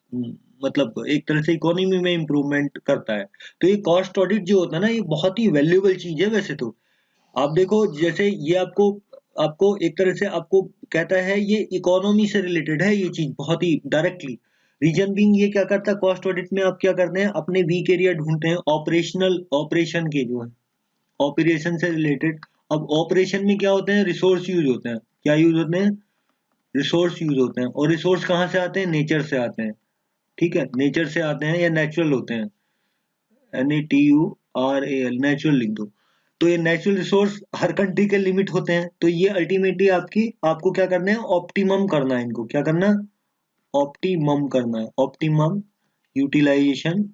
मतलब एक तरह से इकोनॉमी में इम्प्रूवमेंट करता है। तो ये कॉस्ट ऑडिट जो होता है ना, ये बहुत ही वैल्यूएबल चीज है वैसे तो। आप देखो, जैसे ये आपको आपको एक तरह से आपको कहता है ये इकोनॉमी से रिलेटेड है, ये चीज बहुत ही डायरेक्टली। रीजन बीइंग ये क्या करता है? कॉस्ट ऑडिट में आप क्या करते हैं? अपने वीक एरिया ढूंढते हैं, ऑपरेशन के जो है, ऑपरेशन से रिलेटेड। अब ऑपरेशन में क्या होते हैं? रिसोर्स यूज होते हैं। क्या यूज होते हैं? रिसोर्स यूज होते हैं। और रिसोर्स कहाँ से आते हैं? नेचर से आते हैं, ठीक है, नेचर से आते हैं या नेचुरल होते हैं, NATURAL, नेचुरल लिख दो। तो ये नेचुरल रिसोर्स हर कंट्री के लिमिट होते हैं। तो ये अल्टीमेटली आपको क्या करना है? ऑप्टिमम करना है इनको। क्या करना है? ऑप्टिमम करना है। ऑप्टिमम यूटिलाइजेशन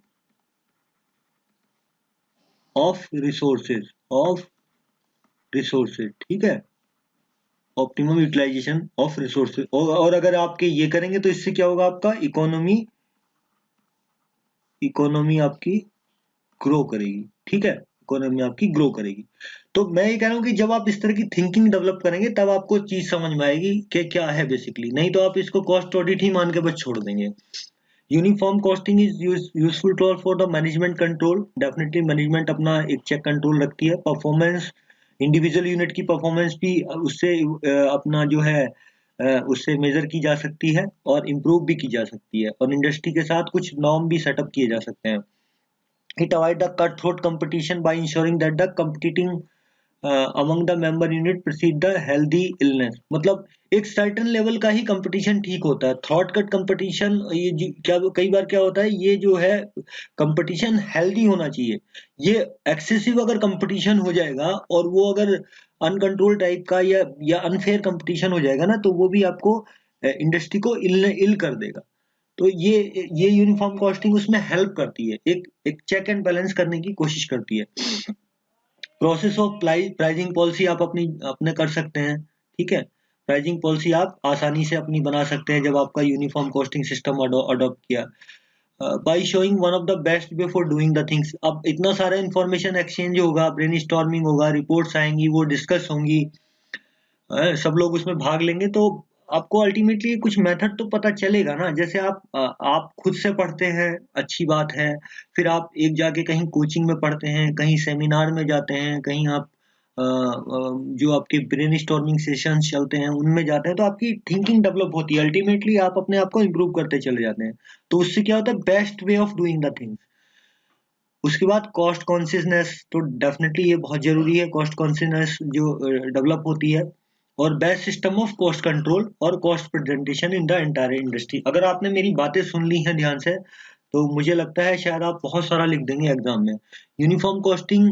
ऑफ रिसोर्सेज, ठीक है, ऑप्टिमम यूटिलाइजेशन ऑफ रिसोर्सेज। और अगर आपके ये करेंगे तो इससे क्या होगा? आपका इकोनॉमी आपकी ग्रो करेगी, ठीक है, इकोनॉमी आपकी ग्रो करेगी। तो मैं ये कह रहा हूँ कि जब आप इस तरह की थिंकिंग डेवलप करेंगे तब आपको चीज समझ में आएगी कि क्या है बेसिकली। नहीं तो आप इसको कॉस्ट ऑडिट ही मान के बस छोड़ देंगे। Uniform costing is useful tool for the management control. Definitely management अपना एक चेक कंट्रोल रखती है। परफॉर्मेंस, इंडिविजुअल यूनिट की परफॉर्मेंस भी उससे अपना जो है उससे मेजर की जा सकती है और इम्प्रूव भी की जा सकती है, और इंडस्ट्री के साथ कुछ नॉर्म भी सेटअप किए जा सकते हैं। It avoid the cutthroat competition by ensuring that the competing among the member unit precede the healthy illness। मतलब एक सर्टेन लेवल का ही कंपटीशन ठीक होता है। थ्रॉट कट कंपटीशन क्या कई बार क्या होता है, ये जो है कंपटीशन हेल्दी होना चाहिए। ये एक्सेसिव अगर कंपटीशन हो जाएगा और वो अगर अनकंट्रोल टाइप का या अनफेयर कंपटीशन हो जाएगा ना, तो वो भी आपको इंडस्ट्री को इल कर देगा। तो ये यूनिफॉर्म कॉस्टिंग उसमें हेल्प करती है, एक एक चेक एंड बैलेंस करने की कोशिश करती है। प्रोसेस ऑफ प्राइसिंग पॉलिसी आप अपने कर सकते हैं, ठीक है। प्राइसिंग पॉलिसी आप आसानी से अपनी बना सकते हैं जब आपका यूनिफॉर्म कॉस्टिंग सिस्टम अडॉप्ट किया। By showing one of the best way for doing the things. अब इतना सारा इंफॉर्मेशन एक्सचेंज होगा, ब्रेनस्टॉर्मिंग होगा, रिपोर्ट्स आएंगी, वो डिस्कस होंगी, सब लोग उसमें भाग लेंगे, तो आपको अल्टीमेटली कुछ मेथड तो पता चलेगा ना। जैसे आप खुद से पढ़ते हैं, अच्छी बात है। फिर आप एक जाके कहीं कोचिंग में पढ़ते हैं, कहीं सेमिनार में जाते हैं, कहीं आप जो आपके ब्रेनस्टॉर्मिंग सेशंस चलते हैं उनमें जाते हैं, तो आपकी थिंकिंग डेवलप होती है। अल्टीमेटली आप अपने आप को इम्प्रूव करते चले जाते हैं। तो उससे क्या होता है, best way of doing the things. उसके बाद कॉस्ट कॉन्शियसनेस, तो डेफिनेटली ये बहुत जरूरी है, कॉस्ट कॉन्शियसनेस जो डेवलप होती है। और best system of cost control और cost presentation in the entire industry. अगर आपने मेरी बातें सुन ली हैं ध्यान से, तो मुझे लगता है शायद आप बहुत सारा लिख देंगे एग्जाम में। Uniform costing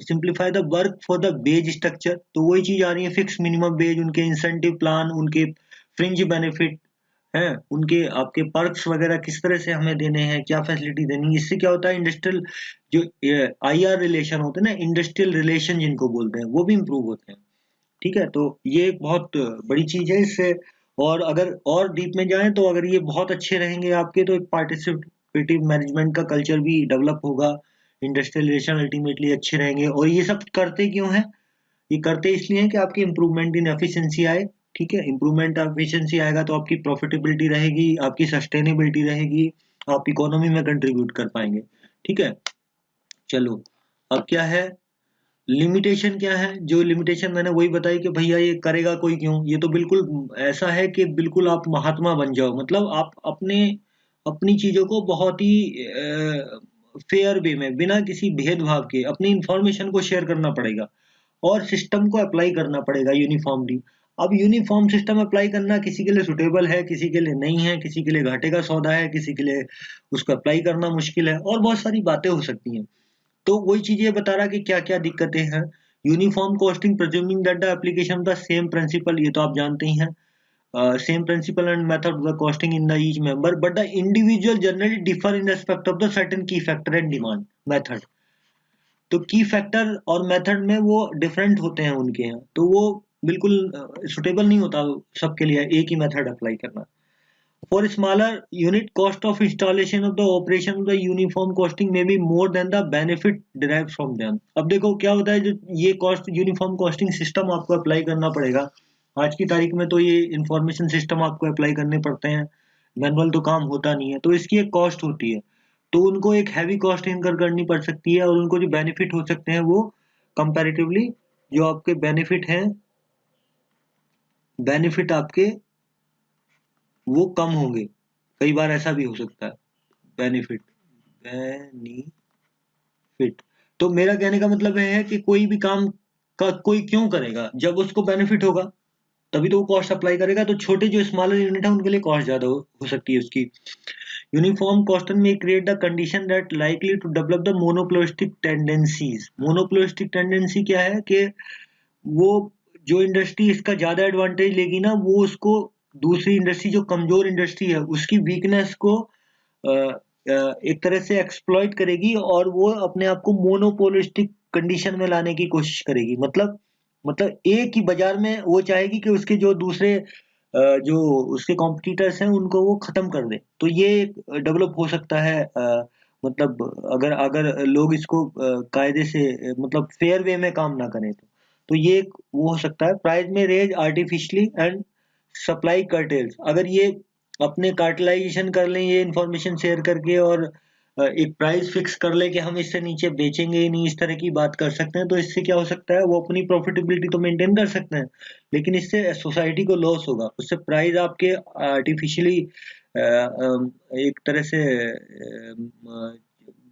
simplify the work for the beige structure, तो वही चीज आ रही है, फिक्स मिनिमम बेज, उनके इंसेंटिव प्लान, उनके फ्रिंज बेनिफिट हैं, उनके आपके पर्क्स वगैरह किस तरह से हमें देने हैं, क्या फैसिलिटी देनी है। इससे क्या होता है, इंडस्ट्रियल जो आईआर रिलेशन होते हैं ना, इंडस्ट्रियल रिलेशन जिनको बोलते हैं, वो भी इम्प्रूव होते हैं। ठीक है, तो ये एक बहुत बड़ी चीज है इससे। और अगर और डीप में जाएं, तो अगर ये बहुत अच्छे रहेंगे आपके, तो एक पार्टिसिपेटिव मैनेजमेंट का कल्चर भी डेवलप होगा, इंडस्ट्रियल रिलेशन अल्टीमेटली अच्छे रहेंगे। और ये सब करते क्यों है, ये करते इसलिए हैं कि आपकी इंप्रूवमेंट इन एफिशिएंसी आए। ठीक है, इंप्रूवमेंट एफिशिएंसी आएगा तो आपकी प्रॉफिटेबिलिटी रहेगी, आपकी सस्टेनेबिलिटी रहेगी, आप इकोनॉमी में कंट्रीब्यूट कर पाएंगे। ठीक है, चलो, अब क्या है, लिमिटेशन क्या है। जो लिमिटेशन मैंने वही बताई कि भैया ये करेगा कोई क्यों, ये तो बिल्कुल ऐसा है कि बिल्कुल आप महात्मा बन जाओ, मतलब आप अपने अपनी चीजों को बहुत ही फेयर वे में, बिना किसी भेदभाव के अपनी इंफॉर्मेशन को शेयर करना पड़ेगा, और सिस्टम को अप्लाई करना पड़ेगा यूनिफॉर्मली। अब यूनिफॉर्म सिस्टम अप्लाई करना किसी के लिए सुटेबल है, किसी के लिए नहीं है, किसी के लिए घाटे का सौदा है, किसी के लिए उसको अप्लाई करना मुश्किल है, और बहुत सारी बातें हो सकती हैं। तो वही चीजें बता रहा कि क्या क्या दिक्कतें हैं। Uniform costing presuming that the application of the same principle, ये तो आप जानते ही हैं, same principle and method of the costing in the each member, but the individual generally differ in respect of the certain key factor and demand method. तो की फैक्टर और मेथड में वो डिफरेंट होते हैं उनके यहाँ, तो वो बिल्कुल सुटेबल नहीं होता सबके लिए एक ही मेथड अप्लाई करना। For smaller unit, cost of installation of the operation of the uniform costing may be more than the benefit derive from them. अब देखो क्या होता है, जो ये कॉस्ट यूनिफॉर्म कॉस्टिंग सिस्टम आपको अप्लाई करना पड़ेगा। आज की तारीख में तो ये इंफॉर्मेशन सिस्टम आपको अप्लाई करने पड़ते हैं, मैनुअल तो काम होता नहीं है, तो इसकी एक कॉस्ट होती है। तो उनको एक हैवी कॉस्ट इनकर करनी पड़ सकती है, और उनको जो बेनिफिट हो सकते हैं वो कंपैरेटिवली, जो आपके बेनिफिट हैं, बेनिफिट आपके वो कम होंगे। कई बार ऐसा भी हो सकता है, बेनिफिट बेनिफिट। तो मेरा कहने का मतलब है कि कोई भी काम का कोई क्यों करेगा, जब उसको बेनिफिट होगा तभी तो वो कॉस्ट अप्लाई करेगा। तो छोटे जो स्मॉलर यूनिट है उनके लिए कॉस्ट ज्यादा हो सकती है उसकी। यूनिफॉर्म कॉस्टिंग में create the condition that likely to develop the monopolistic tendencies. Monopolistic tendency क्या है कि वो जो इंडस्ट्री इसका ज्यादा एडवांटेज लेगी ना, वो उसको दूसरी इंडस्ट्री जो कमजोर इंडस्ट्री है उसकी वीकनेस को एक तरह से एक्सप्लॉइट करेगी, और वो अपने आप को मोनोपोलिस्टिक कंडीशन में लाने की कोशिश करेगी। मतलब एक ही बाजार में वो चाहेगी कि उसके जो दूसरे जो उसके कॉम्पिटिटर्स हैं उनको वो खत्म कर दे। तो ये डेवलप हो सकता है, मतलब अगर अगर लोग इसको कायदे से मतलब फेयर वे में काम ना करें, तो ये एक वो हो सकता है। प्राइस में raise artificially and supply curtains, अगर ये अपने कार्टेलाइजेशन कर लें ये इंफॉर्मेशन शेयर करके, और एक प्राइस फिक्स कर ले कि हम इससे नीचे बेचेंगे ही नहीं, इस तरह की बात कर सकते हैं, तो इससे क्या हो सकता है, वो अपनी प्रॉफिटेबिलिटी तो मेंटेन कर सकते हैं, लेकिन इससे सोसाइटी को लॉस होगा। उससे प्राइस आपके आर्टिफिशियली एक तरह से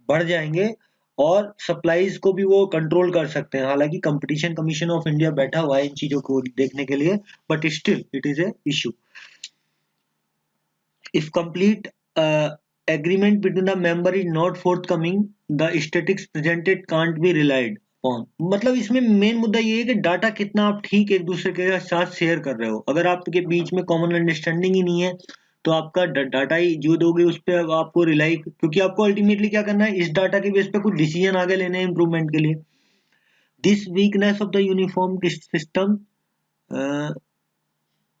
बढ़ जाएंगे, और सप्लाईज को भी वो कंट्रोल कर सकते हैं। हालांकि कंपटीशन कमीशन ऑफ इंडिया बैठा हुआ है इन चीजों को देखने के लिए, but still it is a issue. If complete agreement between the member is not forthcoming, the statistics presented can't be relied upon। मतलब इसमें मेन मुद्दा ये है कि डाटा कितना आप ठीक एक दूसरे के साथ शेयर कर रहे हो। अगर आपके बीच में कॉमन अंडरस्टैंडिंग ही नहीं है, तो आपका डाटा ही जो दोगे उस पर आपको रिलाई, क्योंकि आपको अल्टीमेटली क्या करना है, इस डाटा के बेस पे कुछ डिसीजन आगे लेने हैं इम्प्रूवमेंट के लिए। This weakness of the uniform system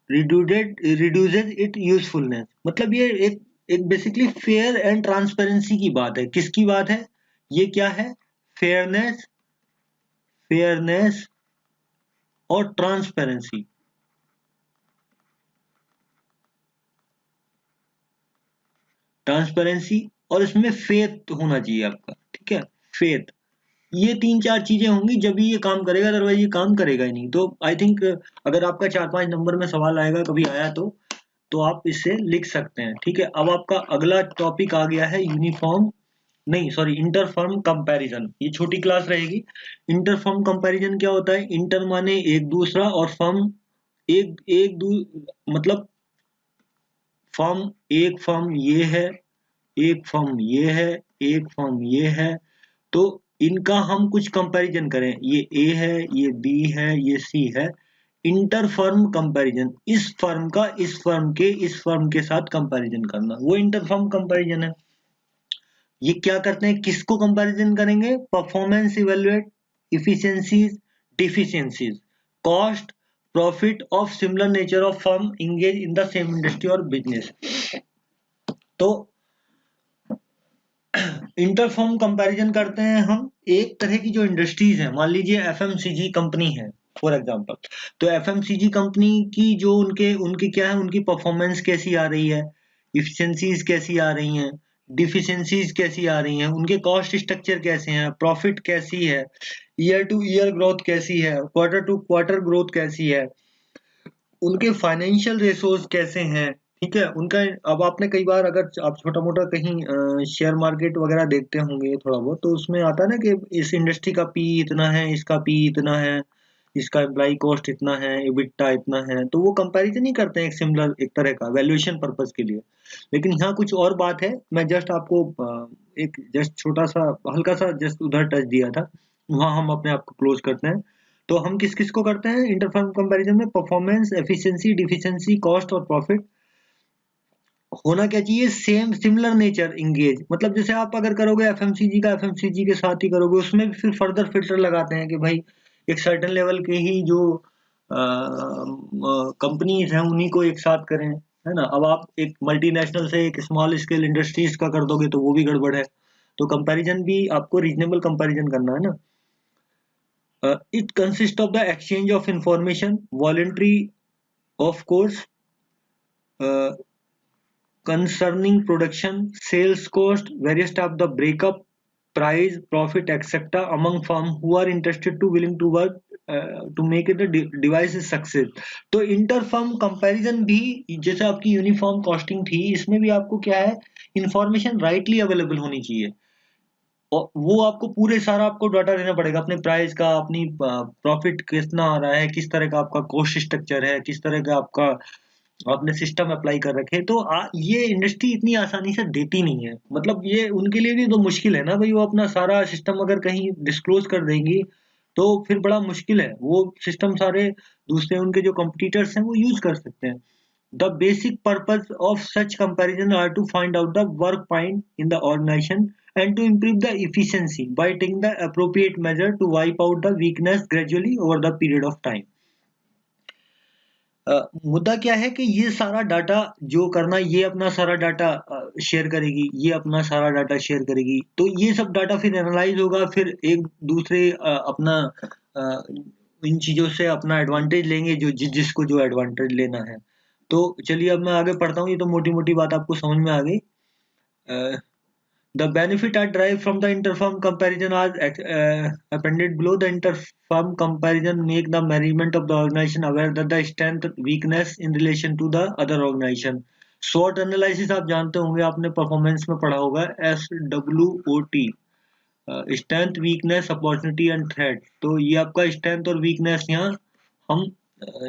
reduces it usefulness. मतलब ये एक एक बेसिकली फेयर एंड ट्रांसपेरेंसी की बात है। किसकी बात है? ये क्या है? फेयरनेस, फेयरनेस और ट्रांसपेरेंसी। ट्रांसपेरेंसी और इसमें फेथ होना चाहिए आपका, ठीक है, फेथ। ये 3-4 चीजें होंगी जब ये काम करेगा, अदरवाइज ये काम करेगा ही नहीं। तो आई थिंक अगर आपका 4-5 नंबर में सवाल आएगा, कभी आया तो आप इसे लिख सकते हैं, ठीक है। अब आपका अगला टॉपिक आ गया है यूनिफॉर्म, नहीं सॉरी, इंटरफर्म कंपैरिजन। ये छोटी क्लास रहेगी। इंटरफर्म कंपैरिजन क्या होता है? इंटर माने एक दूसरा और फर्म एक एक दू मतलब फर्म, एक फर्म ये है, एक फर्म ये है, एक फर्म ये है, तो इनका हम कुछ कंपैरिजन करें, ये ए है, ये बी है, ये सी है। इंटर फर्म कंपैरिजन, इस फर्म का इस फर्म के साथ कंपैरिजन करना, वो इंटर फर्म कंपैरिजन है। ये क्या करते हैं? किसको कंपैरिजन करेंगे? Performance evaluate, efficiencies, deficiencies, cost, profit of similar nature of firm engage in the same industry और बिजनेस। तो इंटरफर्म कंपैरिजन करते हैं हम एक तरह की जो इंडस्ट्रीज है, मान लीजिए एफएमसीजी कंपनी है फॉर एग्जांपल। तो एफएमसीजी कंपनी की जो उनके उनकी क्या है, उनकी परफॉर्मेंस कैसी आ रही है, इफिशिएंसीज कैसी आ रही हैं, डिफिशिएंसीज कैसी आ रही हैं, उनके कॉस्ट स्ट्रक्चर कैसे हैं, प्रॉफिट कैसी है, ईयर टू ईयर ग्रोथ कैसी है, क्वार्टर टू क्वार्टर ग्रोथ कैसी है, उनके फाइनेंशियल रिसोर्स कैसे हैं, ठीक है उनका। अब आपने कई बार अगर आप छोटा मोटा कहीं शेयर मार्केट वगैरह देखते होंगे थोड़ा बहुत, तो उसमें आता है ना कि इस इंडस्ट्री का पी इतना है, इसका पी इतना है, इसका एम्प्लॉय कॉस्ट इतना है, इबिट्टा इतना है। तो वो कंपैरिजन ही करते हैं एक सिमिलर, एक तरह का वैल्यूएशन पर्पस के लिए। लेकिन यहाँ कुछ और बात है, मैं जस्ट आपको एक जस्ट छोटा सा हल्का सा जस्ट उधर टच दिया था, वहां हम अपने आप को क्लोज करते हैं। तो हम किस किस को करते हैं इंटरफर्म कंपैरिजन में? परफॉर्मेंस, एफिशिएंसी, डिफिशिएंसी, कॉस्ट और प्रॉफिट। होना क्या चाहिए? Same, similar nature, engage. मतलब जैसे आप अगर करोगे एफएमसीजी का एफएमसीजी के साथ ही करोगे, उसमें भी फिर फर्दर फिल्टर लगाते हैं कि भाई एक सर्टेन लेवल के ही जो कंपनीज हैं उन्हीं को एक साथ करें, है ना। अब आप एक मल्टीनेशनल से एक स्मॉल स्केल इंडस्ट्रीज का कर दोगे तो वो भी गड़बड़ है। तो कंपैरिजन भी आपको रीजनेबल कंपैरिजन करना है ना। It consist of the exchange of information, voluntary of course, concerning production, sales cost, various type of the breakup, price, profit, etc. among firm who are interested to willing to work to make it the device success. तो इंटर फर्म कंपैरिजन भी जैसे आपकी यूनिफॉर्म कॉस्टिंग थी, इसमें भी आपको क्या है, इंफॉर्मेशन राइटली अवेलेबल होनी चाहिए। और वो आपको पूरे सारा आपको डाटा देना पड़ेगा, अपने प्राइस का, अपनी प्रॉफिट कितना आ रहा है, किस तरह का आपका कॉस्ट स्ट्रक्चर है, किस तरह का आपका आपने सिस्टम अप्लाई कर रखे। तो ये इंडस्ट्री इतनी आसानी से देती नहीं है। मतलब ये उनके लिए भी तो मुश्किल है ना भाई, वो अपना सारा सिस्टम अगर कहीं डिस्क्लोज कर देंगी तो फिर बड़ा मुश्किल है। वो सिस्टम सारे दूसरे उनके जो कंपटीटर्स हैं वो यूज कर सकते हैं। The basic purpose of such comparison are to find out the work point in the organization and to improve the efficiency by taking the appropriate measure to wipe out the weakness gradually over the period of time. मुद्दा क्या है कि ये सारा डाटा जो करना, ये अपना सारा डाटा शेयर करेगी, ये अपना सारा डाटा शेयर करेगी। तो ये सब डाटा फिर एनालाइज होगा, फिर एक दूसरे अपना इन चीजों से अपना एडवांटेज लेंगे, जो जिसको जो एडवांटेज लेना है। तो चलिए अब मैं आगे पढ़ता हूँ, ये तो मोटी मोटी बात आपको समझ में आ गई। The benefit are derived from the interfirm comparison are appended below. The interfirm comparison make the management of the organization aware that the strength weakness in relation to the other organization. SWOT analysis आप जानते होंगे, आपने परफॉर्मेंस में पढ़ा होगा, SWOT, strength, weakness, opportunity and threat. तो ये आपका स्ट्रेंथ और वीकनेस यहाँ हम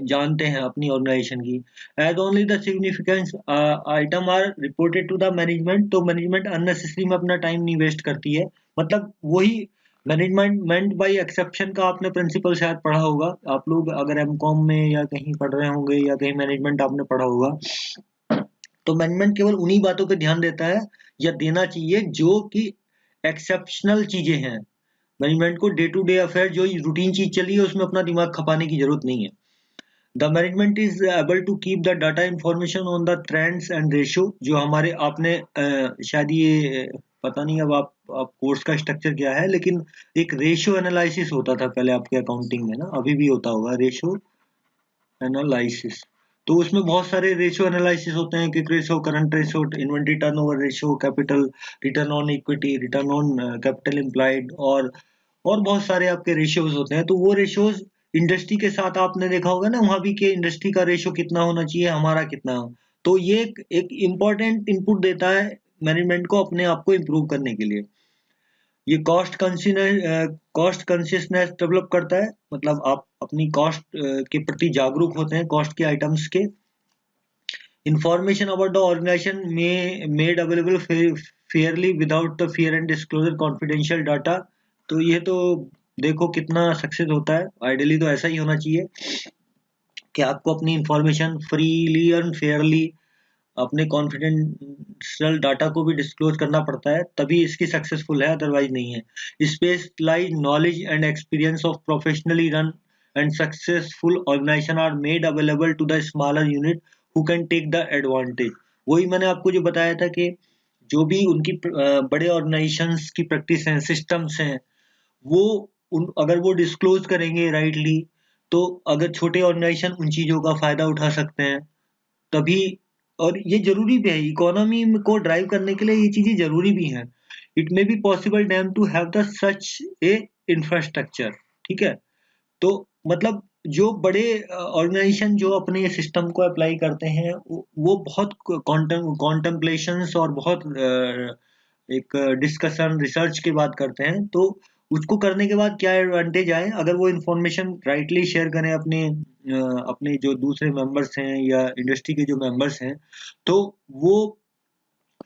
जानते हैं अपनी ऑर्गेनाइजेशन की। As only the significance item are reported to the management, तो मैनेजमेंट अननेसेसरी में अपना टाइम नहीं वेस्ट करती है। मतलब वही मैनेजमेंट बाय एक्सेप्शन का आपने प्रिंसिपल शायद पढ़ा होगा, आप लोग अगर एमकॉम में या कहीं पढ़ रहे होंगे या कहीं मैनेजमेंट आपने पढ़ा होगा। तो मैनेजमेंट केवल उन्हीं बातों पे ध्यान देता है या देना चाहिए जो कि एक्सेप्शनल चीजें हैं। मैनेजमेंट को डे टू डे अफेयर जो रूटीन चीज चली है उसमें अपना दिमाग खपाने की जरूरत नहीं है। The management is able to keep the data information on the trends and ratio. जो हमारे आपने शायद ये पता नहीं अब आप कोर्स का स्ट्रक्चर क्या है, लेकिन एक रेशियो एनालिसिस होता था पहले आपके अकाउंटिंग में ना, अभी भी होता होगा रेशियो एनालिसिस। तो उसमें बहुत सारे रेशियो एनालिसिस होते हैं, quick ratio, current ratio, inventory turnover ratio, capital, return on equity, return on capital employed, और बहुत सारे आपके रेशियोज होते हैं। तो वो रेशियोज इंडस्ट्री के साथ आपने देखा होगा ना, वहां भी कि इंडस्ट्री का रेशियो कितना होना चाहिए, हमारा कितना हो। तो ये एक इम्पोर्टेंट इनपुट देता है मैनेजमेंट को अपने आप को इम्प्रूव करने के लिए। ये कॉस्ट कॉन्शियसनेस डेवलप करता है, मतलब आप अपनी कॉस्ट के प्रति जागरूक होते हैं, कॉस्ट के आइटम्स के। Information about the organisation made available fairly without the fear and disclosure confidential data. तो ये तो देखो कितना सक्सेस होता है, आइडियली तो ऐसा ही होना चाहिए कि आपको अपनी इंफॉर्मेशन फ्रीली एंड फेयरली अपने कॉन्फिडेंशियल डाटा को भी डिस्क्लोज करना पड़ता है, तभी इसकी सक्सेसफुल है, अदरवाइज नहीं है। Specialise knowledge and experience of professionally run and successful organisation are made available to the smaller unit who can take the advantage. वही मैंने आपको जो बताया था कि जो भी उनकी बड़े ऑर्गेनाइजेशंस की प्रैक्टिस हैं, सिस्टम्स हैं, वो अगर वो डिस्क्लोज करेंगे राइटली, तो अगर छोटे ऑर्गेनाइजेशन उन चीजों का फायदा उठा सकते हैं तभी। और ये जरूरी भी है, इकोनॉमी को ड्राइव करने के लिए ये चीजें जरूरी भी हैं। It may be possible then to have the such a infrastructure. ठीक है, तो मतलब जो बड़े ऑर्गेनाइजेशन जो अपने सिस्टम को अप्लाई करते हैं, वो बहुत कॉन्टेम्पलेशंस और बहुत एक डिस्कशन रिसर्च के बाद करते हैं। तो उसको करने के बाद क्या एडवांटेज आए, अगर वो इंफॉर्मेशन राइटली शेयर करें अपने जो दूसरे मेंबर्स हैं या इंडस्ट्री के जो मेंबर्स हैं, तो वो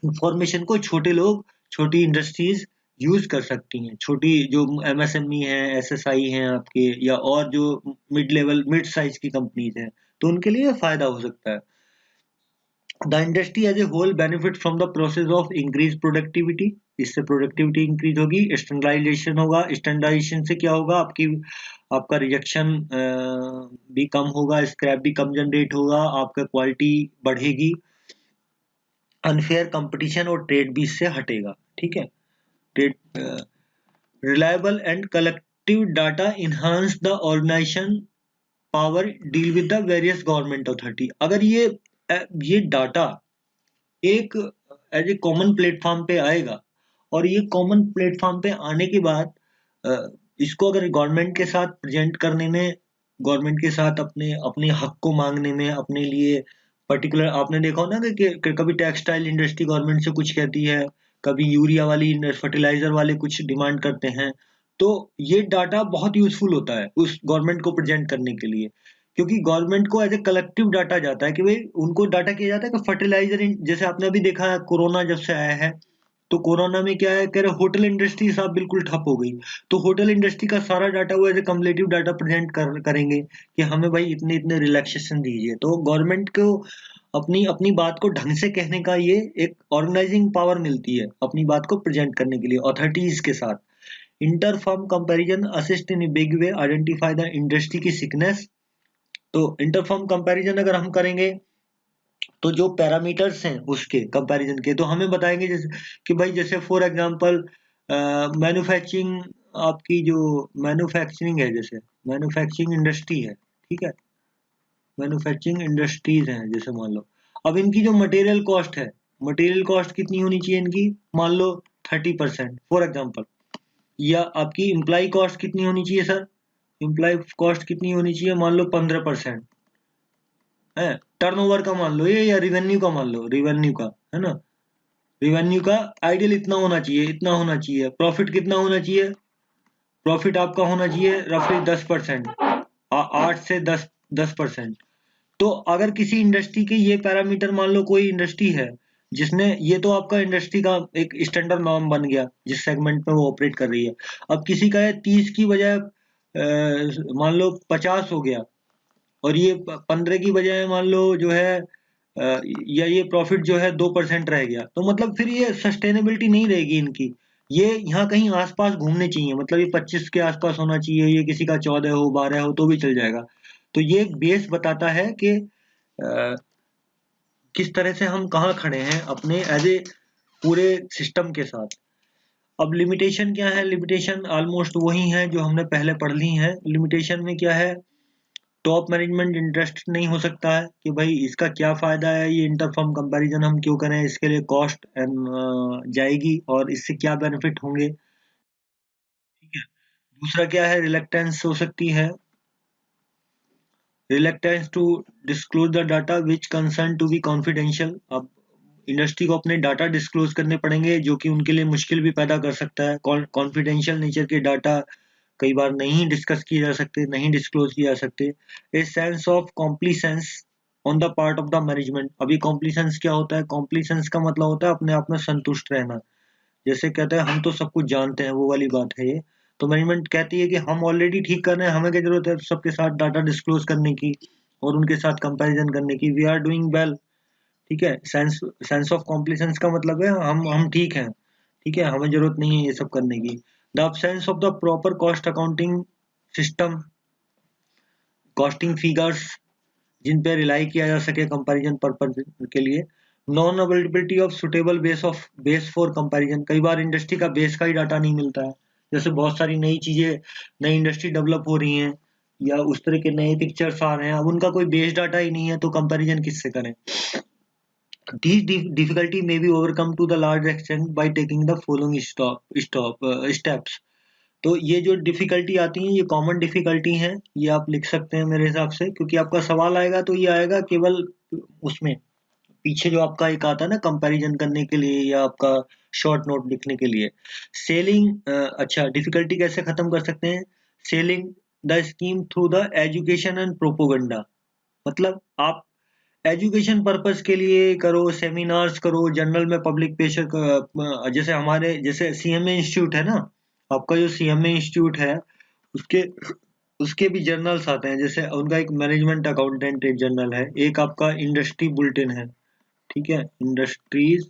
इंफॉर्मेशन को छोटे लोग, छोटी इंडस्ट्रीज यूज कर सकती हैं। छोटी जो एमएसएमई है, एसएसआई हैं आपके, या और जो मिड लेवल मिड साइज की कंपनीज हैं, तो उनके लिए फायदा हो सकता है। The industry as a whole benefit from the process of increase productivity. इससे प्रोडक्टिविटी इंक्रीज होगी, स्टैंडर्डाइजेशन होगा। स्टैंडर्डाइजेशन से क्या होगा, आपका रिजेक्शन भी कम होगा, स्क्रैप भी कम जनरेट होगा, आपका क्वालिटी बढ़ेगी, अनफेयर कंपटीशन और ट्रेड भी इससे हटेगा। ठीक है, trade reliable and collective data enhance the organisation power deal with the various government authority. अगर ये डाटा एक एज ए कॉमन प्लेटफॉर्म पे आएगा, और ये कॉमन प्लेटफॉर्म पे आने के बाद अ, इसको अगर गवर्नमेंट के साथ प्रेजेंट करने में, गवर्नमेंट के साथ अपने अपने हक को मांगने में, अपने लिए पर्टिकुलर, आपने देखा हो ना कि कभी टेक्सटाइल इंडस्ट्री गवर्नमेंट से कुछ कहती है, कभी यूरिया वाली फर्टिलाइजर वाले कुछ डिमांड करते हैं। तो ये डाटा बहुत यूजफुल होता है उस गवर्नमेंट को प्रेजेंट करने के लिए, क्योंकि गवर्नमेंट को एज ए कलेक्टिव डाटा जाता है कि भाई उनको डाटा किया जाता है कि फर्टिलाइजर, जैसे आपने अभी देखा है कोरोना जब से आया है, तो कोरोना में क्या है, कह रहे होटल इंडस्ट्री साहब बिल्कुल ठप हो गई। तो होटल इंडस्ट्री का सारा डाटा वो एज ए कम्पलेटिव डाटा प्रेजेंट करेंगे कि हमें भाई इतने इतने रिलैक्सेशन दीजिए। तो गवर्नमेंट को अपनी अपनी बात को ढंग से कहने का ये एक ऑर्गेनाइजिंग पावर मिलती है, अपनी बात को प्रेजेंट करने के लिए अथॉरिटीज के साथ। Inter firm comparison assist in big way identify the industry की सिकनेस। तो इंटरफॉर्म कंपैरिजन अगर हम करेंगे, तो जो पैरामीटर्स हैं उसके कंपैरिजन के, तो हमें बताएंगे जैसे कि भाई, जैसे फॉर एग्जांपल मैन्युफैक्चरिंग, आपकी जो मैन्युफैक्चरिंग है, जैसे मैन्युफैक्चरिंग इंडस्ट्री है, ठीक है, मैन्युफैक्चरिंग इंडस्ट्रीज हैं जैसे, मान लो अब इनकी जो मटेरियल कॉस्ट है, मटेरियल कॉस्ट कितनी होनी चाहिए इनकी, मान लो 30% फॉर एग्जांपल। या आपकी इम्प्लाई कॉस्ट कितनी होनी चाहिए सर, इम्प्लाई कॉस्ट कितनी होनी चाहिए, मान लो 15% है। टर्नओवर का मान लो ये, या रिवेन्यू का मान लो, रिवेन्यू का है ना, रिवेन्यू का आइडियल इतना होना चाहिए, इतना होना चाहिए। प्रॉफिट कितना होना चाहिए, प्रॉफिट आपका होना चाहिए रफली 10%, 8 से 10%। तो अगर किसी इंडस्ट्री के ये पैरामीटर, मान लो कोई इंडस्ट्री है जिसने, ये तो आपका इंडस्ट्री का एक स्टैंडर्ड नॉर्म बन गया जिस सेगमेंट में वो ऑपरेट कर रही है। अब किसी का है 30 की बजाय मान लो 50 हो गया, और ये 15 की बजाय मान लो जो है या ये प्रॉफिट जो है 2% रह गया, तो मतलब फिर ये सस्टेनेबिलिटी नहीं रहेगी इनकी। ये यहाँ कहीं आसपास घूमने चाहिए, मतलब ये 25 के आसपास होना चाहिए, ये किसी का 14 हो 12 हो तो भी चल जाएगा। तो ये एक बेस बताता है कि किस तरह से हम कहाँ खड़े हैं अपने एज ए पूरे सिस्टम के साथ। अब लिमिटेशन क्या है? लिमिटेशन ऑलमोस्ट वही है जो हमने पहले पढ़ ली है। लिमिटेशन में क्या है? टॉप मैनेजमेंट इंटरेस्ट नहीं हो सकता है कि भाई इसका क्या फायदा है, ये इंटरफर्म कंपैरिजन हम क्यों करें, इसके लिए कॉस्ट जाएगी और इससे क्या बेनिफिट होंगे, ठीक है। दूसरा क्या है? रिलेक्टेंस हो सकती है, reluctance to disclose the data which concern to be confidential. अब इंडस्ट्री को अपने डाटा डिस्क्लोज करने पड़ेंगे जो कि उनके लिए मुश्किल भी पैदा कर सकता है। कॉन्फिडेंशियल नेचर के डाटा कई बार नहीं डिस्कस किए जा सकते, नहीं डिस्क्लोज किए जा सकते। A sense of complacence on the part of the management. अभी कॉम्प्लीसेंस क्या होता है? कॉम्प्लीसेंस का मतलब होता है अपने आप में संतुष्ट रहना। जैसे कहते हैं हम तो सब कुछ जानते हैं, वो वाली बात है ये। तो मैनेजमेंट कहती है कि हम ऑलरेडी ठीक कर रहे हैं, हमें क्या जरूरत है सबके साथ डाटा डिस्क्लोज करने की और उनके साथ कंपैरिजन करने की। वी आर डूइंग वेल, ठीक है। सेंस ऑफ कॉम्प्लीसेंस का मतलब है हम ठीक हैं, ठीक है, हमें जरूरत नहीं है ये सब करने की। The absence of the proper cost accounting system, costing figures जिन पे रिलाई किया जा सके कंपैरिजन पर्पज के लिए। Non availability of suitable base for comparison. कई बार इंडस्ट्री का बेस का ही डाटा नहीं मिलता है। जैसे बहुत सारी नई चीजें, नई इंडस्ट्री डेवलप हो रही हैं या उस तरह के नए पिक्चर्स आ रहे हैं, अब उनका कोई बेस डाटा ही नहीं है तो कंपैरिजन किससे करें। These difficulty may be overcome to the large extent by taking the following steps। तो ये जो डिफिकल्टी आती है ये कॉमन डिफिकल्टी है, ये आप लिख सकते हैं मेरे हिसाब से, क्योंकि आपका सवाल आएगा तो ये आएगा केवल उसमें पीछे जो आपका एक आता है ना कंपैरिजन करने के लिए या आपका शॉर्ट नोट लिखने के लिए। सेलिंग, अच्छा डिफिकल्टी कैसे खत्म कर सकते हैं? Selling the scheme through the education and propaganda. मतलब आप एजुकेशन पर्पस के लिए करो, सेमिनार्स करो, जर्नल में पब्लिक प्रेशर, जैसे हमारे जैसे सीएमए इंस्टीट्यूट है ना, आपका जो सीएमए इंस्टीट्यूट है उसके उसके भी जर्नल्स आते हैं। जैसे उनका एक मैनेजमेंट अकाउंटेंट एक जर्नल है, एक आपका इंडस्ट्री बुलेटिन है, ठीक है, इंडस्ट्रीज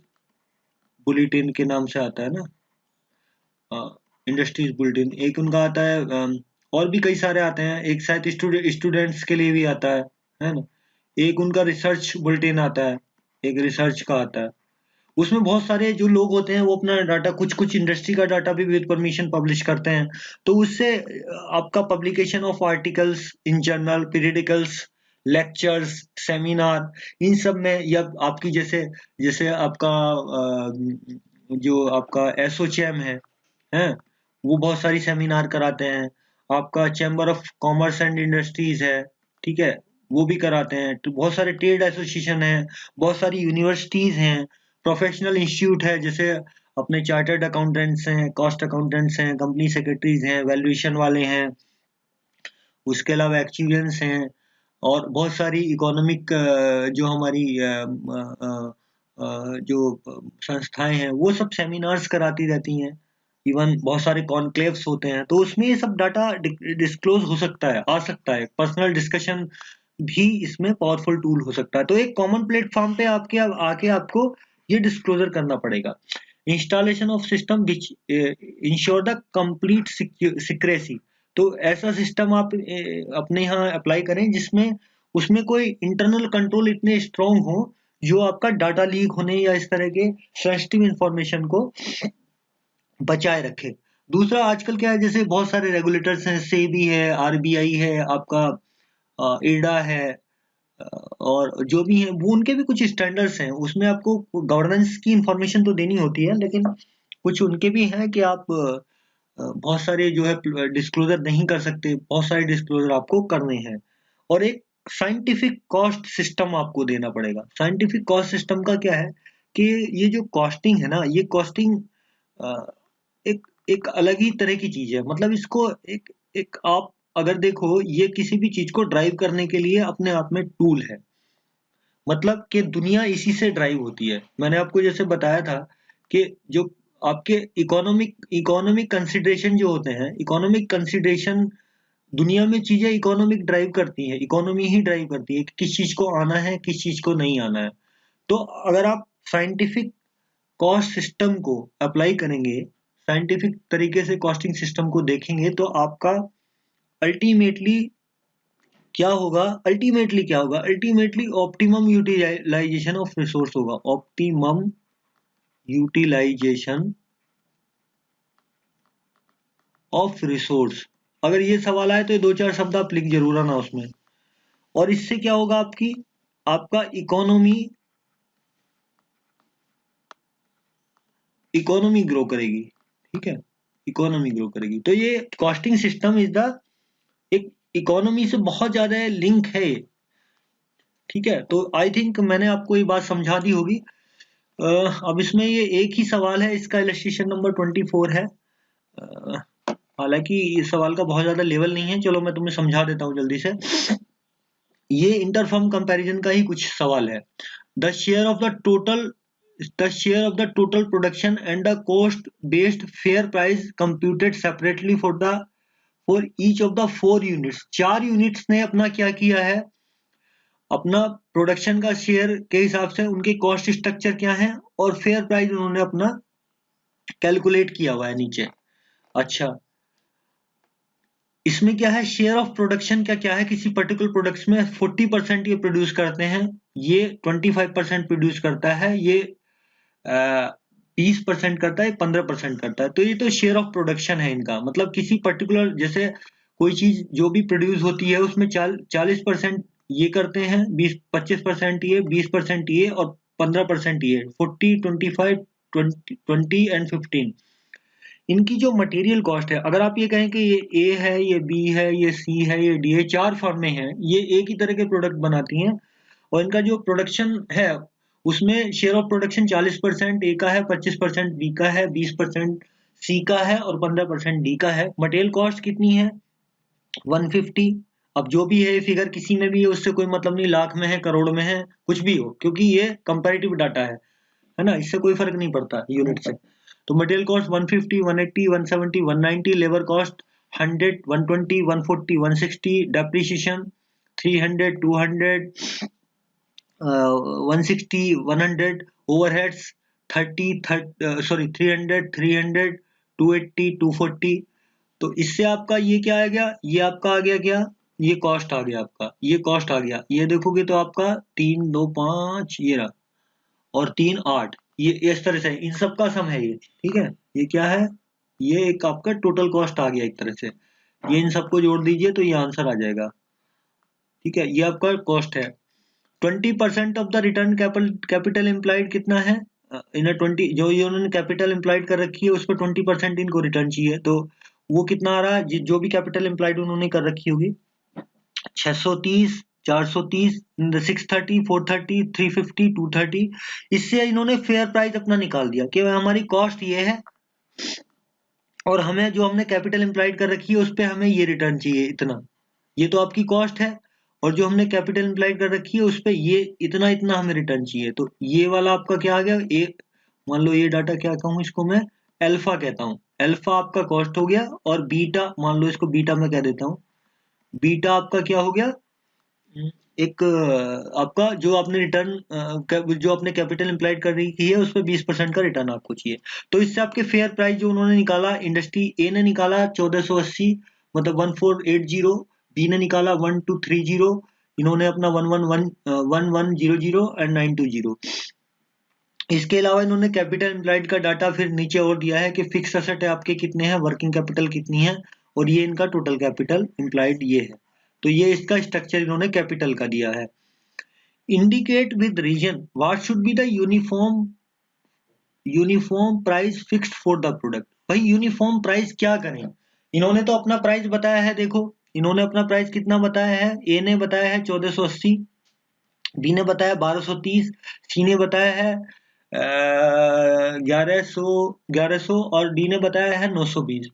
बुलेटिन के नाम से आता है ना, इंडस्ट्रीज बुलेटिन एक उनका आता है। और भी कई सारे आते हैं, एक शायद स्टूडेंट्स के लिए भी आता है ना। एक उनका रिसर्च बुलेटिन आता है, एक रिसर्च का आता है। उसमें बहुत सारे जो लोग होते हैं वो अपना डाटा, कुछ कुछ इंडस्ट्री का डाटा भी विद परमिशन पब्लिश करते हैं। तो उससे आपका publication of articles in journal, periodicals, lectures, seminar, इन सब में, या आपकी जैसे जैसे आपका जो आपका एसोचैम है, वो बहुत सारी सेमिनार कराते हैं। आपका chamber of commerce and industries है, ठीक है, वो भी कराते हैं। तो बहुत सारे ट्रेड एसोसिएशन हैं, बहुत सारी यूनिवर्सिटीज हैं, प्रोफेशनल इंस्टीट्यूट है, जैसे अपने चार्टर्ड अकाउंटेंट्स हैं, कॉस्ट अकाउंटेंट्स हैं, कंपनी सेक्रेटरीज हैं, वैल्यूएशन वाले हैं, उसके अलावा एक्चुरियंस हैं, और बहुत सारी इकोनॉमिक जो हमारी जो संस्थाएं हैं वो सब सेमिनार्स कराती रहती हैं। इवन बहुत सारे कॉन्क्लेव्स होते हैं, तो उसमें ये सब डाटा डिस्क्लोज हो सकता है, आ सकता है। पर्सनल डिस्कशन भी इसमें पावरफुल टूल हो सकता है। तो एक कॉमन प्लेटफॉर्म पे आपके आके आपको ये डिस्क्लोजर करना पड़ेगा। Installation of system which ensure the complete secrecy. तो ऐसा सिस्टम आप अपने यहाँ अप्लाई करें जिसमें उसमें कोई इंटरनल कंट्रोल इतने स्ट्रॉन्ग हो जो आपका डाटा लीक होने या इस तरह के सेंसिटिव इंफॉर्मेशन को बचाए रखे। दूसरा आजकल क्या है, जैसे बहुत सारे रेगुलेटर्स हैं, सेबी है, आरबीआई है, आपका इरडा है, और जो भी है वो उनके भी कुछ स्टैंडर्ड्स हैं। उसमें आपको गवर्नेंस की इंफॉर्मेशन तो देनी होती है, लेकिन कुछ उनके भी हैं कि आप बहुत सारे जो है डिस्क्लोजर नहीं कर सकते, बहुत सारे डिस्क्लोजर आपको करने हैं। और एक साइंटिफिक कॉस्ट सिस्टम आपको देना पड़ेगा। साइंटिफिक कॉस्ट सिस्टम का क्या है कि ये जो कॉस्टिंग है ना, ये कॉस्टिंग एक एक अलग ही तरह की चीज है। मतलब इसको एक एक आप अगर देखो, ये किसी भी चीज को ड्राइव करने के लिए अपने आप में टूल है। मतलब कि दुनिया इसी से ड्राइव होती है। मैंने आपको जैसे बताया था कि जो आपके इकोनॉमिक इकोनॉमिक कंसिडरेशन जो होते हैं, इकोनॉमिक कंसिडरेशन, दुनिया में चीजें इकोनॉमिक ड्राइव करती है, इकोनॉमी ही ड्राइव करती है कि किस चीज को आना है, किस चीज को नहीं आना है। तो अगर आप साइंटिफिक कॉस्ट सिस्टम को अप्लाई करेंगे, साइंटिफिक तरीके से कॉस्टिंग सिस्टम को देखेंगे, तो आपका अल्टीमेटली क्या होगा अल्टीमेटली, क्या होगा ultimately, optimum utilisation of resource होगा, ऑप्टिमम यूटिलाइजेशन ऑफ रिसोर्स। अगर ये सवाल आए तो ये दो चार शब्द आप लिख जरूर आना उसमें। और इससे क्या होगा आपकी, आपका इकोनॉमी, इकोनॉमी ग्रो करेगी, ठीक है, इकोनॉमी ग्रो करेगी। तो ये कॉस्टिंग सिस्टम इज द, एक इकोनॉमी से बहुत ज्यादा लिंक है ये, ठीक है। तो आई थिंक मैंने आपको ये बात समझा दी होगी। अब इसमें ये एक ही सवाल है, इसका इलस्ट्रेशन नंबर 24 है। हालांकि इस सवाल का बहुत ज्यादा लेवल नहीं है, चलो मैं तुम्हें समझा देता हूँ जल्दी से। ये इंटरफर्म कंपैरिजन का ही कुछ सवाल है। The share of the total, the share of the total production and the cost based fair price computed separately for each of the 4 units। 4 units ने अपना क्या किया है, अपना प्रोडक्शन का शेयर के हिसाब से उनके कॉस्ट स्ट्रक्चर क्या है और फेयर प्राइस उन्होंने अपना कैलकुलेट किया हुआ है नीचे। अच्छा, इसमें क्या है, शेयर ऑफ प्रोडक्शन का क्या है, किसी पर्टिकुलर प्रोडक्ट्स में 40% ये प्रोड्यूस करते हैं, ये 25% प्रोड्यूस करता है, ये 20% करता है, 15% करता है। तो ये तो शेयर ऑफ प्रोडक्शन है इनका, मतलब किसी पर्टिकुलर, जैसे कोई चीज जो भी प्रोड्यूस होती है उसमें 40% ये करते हैं, 25% ये, 20% ये और 15% ये, 40, 25, 20 एंड 15। इनकी जो मटेरियल कॉस्ट है, अगर आप ये कहें कि ये ए है, ये बी है, ये सी है, ये डी है, 4 फर्में हैं, ये एक ही तरह के प्रोडक्ट बनाती हैं और इनका जो प्रोडक्शन है उसमें शेयर ऑफ प्रोडक्शन 40% ए का है, 25% बी का है, 20% सी का है और 15% डी का है। मटेरियल कॉस्ट कितनी है, 150। अब जो भी है फिगर किसी में भी है, उससे कोई मतलब नहीं, लाख में है, करोड़ में है, कुछ भी हो, क्योंकि ये कंपैरेटिव डाटा है ना, इससे कोई फर्क नहीं पड़ता यूनिट से। तो material cost 150, 180, 170, 190, labour cost 100, 120, 140, 160, depreciation 300, 200, 160, 100, overheads 300, 300, 280, 240। तो इससे आपका ये क्या आ गया, ये आपका आ गया क्या, ये कॉस्ट आ गया आपका, ये कॉस्ट आ गया। ये देखोगे तो आपका 3, 2, 5 ये रहा और 3, 8, ये इस तरह से इन सब का सम है ये, ठीक है। ये क्या है, ये एक आपका टोटल कॉस्ट आ गया एक तरह से। ये इन सबको जोड़ दीजिए तो ये आंसर आ जाएगा, ठीक है। ये आपका कॉस्ट है। 20% of the return capital employed कितना है, इन्हें 20, जो ये उन्होंने कैपिटल एम्प्लॉयड कर रखी है उस पर 20% इनको रिटर्न चाहिए, तो वो कितना आ रहा है, जो भी कैपिटल एम्प्लॉयड उन्होंने कर रखी होगी, 630, 430, 630, 430, 350, 230। इससे इन्होंने फेयर प्राइस अपना निकाल दिया कि हमारी कॉस्ट ये है और हमें जो हमने कैपिटल एम्प्लॉयड कर रखी है उस पर हमें ये रिटर्न चाहिए इतना। ये तो आपकी कॉस्ट है और जो हमने कैपिटल एम्प्लॉयड कर रखी है उस पे ये इतना इतना हमें रिटर्न चाहिए। तो ये वाला आपका क्या आ गया, एक मान लो ये डाटा क्या कहूँ इसको मैं, अल्फा कहता हूँ। अल्फा आपका कॉस्ट हो गया और बीटा, मान लो इसको बीटा मैं कह देता हूँ। बीटा आपका क्या हो गया, एक आपका जो आपने रिटर्न, जो आपने कैपिटल एम्प्लॉयड कर रही है उस पर 20% का रिटर्न आपको चाहिए। तो इससे आपके फेयर प्राइस जो उन्होंने निकाला, इंडस्ट्री ए ने निकाला 1480, मतलब 1480, बी ने निकाला 1230, इन्होंने अपना 1100 एंड 920। इसके अलावा इन्होंने कैपिटल एम्प्लॉयड का डाटा फिर नीचे और दिया है कि फिक्स एसेट है आपके कितने हैं, वर्किंग कैपिटल कितनी है और ये इनका टोटल कैपिटल एम्प्लॉयड ये है। तो ये इसका स्ट्रक्चर इन्होंने कैपिटल का दिया है। Indicate with reason what should be the uniform price fixed for the product. भाई यूनिफॉर्म प्राइस क्या करें, इन्होंने तो अपना प्राइस बताया है, देखो इन्होंने अपना प्राइस कितना बताया है, ए ने बताया है 1480, बी ने बताया 1230, सी ने बताया है 1100 और डी ने बताया है 920।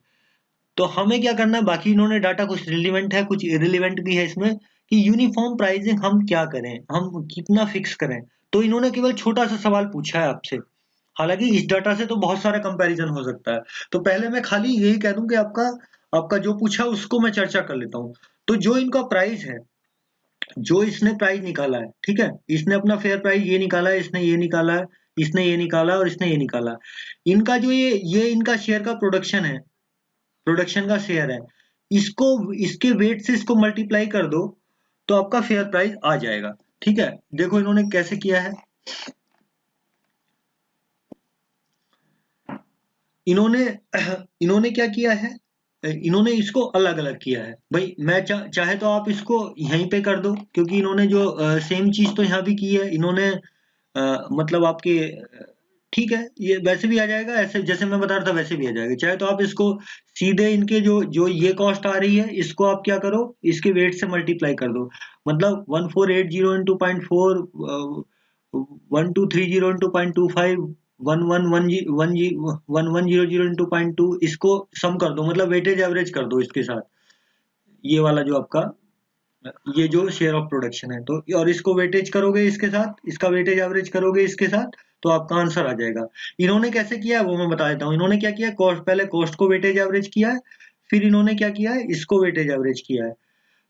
तो हमें क्या करना है, बाकी इन्होंने डाटा कुछ रिलेवेंट है कुछ इरिलेवेंट भी है इसमें, कि यूनिफॉर्म प्राइसिंग हम क्या करें, हम कितना फिक्स करें। तो इन्होंने केवल छोटा सा सवाल पूछा है आपसे, हालांकि इस डाटा से तो बहुत सारा कंपैरिजन हो सकता है। तो पहले मैं खाली यही कह दूं कि आपका आपका जो पूछा उसको मैं चर्चा कर लेता हूं। तो जो इनका प्राइस है, जो इसने प्राइस निकाला है, ठीक है, इसने अपना फेयर प्राइस ये निकाला है, इसने ये निकाला है, इसने ये निकाला और इसने ये निकाला। इनका जो ये इनका शेयर का प्रोडक्शन है, प्रोडक्शन का शेयर है, इसको इसके वेट से इसको मल्टीप्लाई कर दो तो आपका फेयर प्राइस आ जाएगा। ठीक है, देखो इन्होंने कैसे किया है। इन्होंने क्या किया है, इन्होंने इसको अलग अलग किया है। भाई मैं चाहे तो आप इसको यहीं पे कर दो, क्योंकि इन्होंने जो सेम चीज तो यहाँ भी की है इन्होंने, मतलब आपके ठीक है, ये वैसे भी आ जाएगा, ऐसे जैसे मैं बता रहा था वैसे भी आ जाएगा। चाहे तो आप इसको सीधे इनके जो जो ये कॉस्ट आ रही है इसको आप क्या करो, इसके वेट से मल्टीप्लाई कर दो। मतलब 1480 इंटू 0.4, 1230 इंटू 0.25, 1100 इंटू 0.2, इसको सम कर दो, मतलब वेटेज एवरेज कर दो इसके साथ, ये वाला जो आपका ये जो शेयर ऑफ प्रोडक्शन है। तो और इसको वेटेज करोगे इसके साथ, इसका वेटेज एवरेज करोगे इसके साथ, तो आपका आंसर आ जाएगा। इन्होंने कैसे किया है वो मैं बता देता हूँ। इन्होंने क्या किया, कॉस्ट, पहले कॉस्ट को वेटेज एवरेज किया है, फिर इन्होंने क्या किया है, इसको वेटेज एवरेज किया है,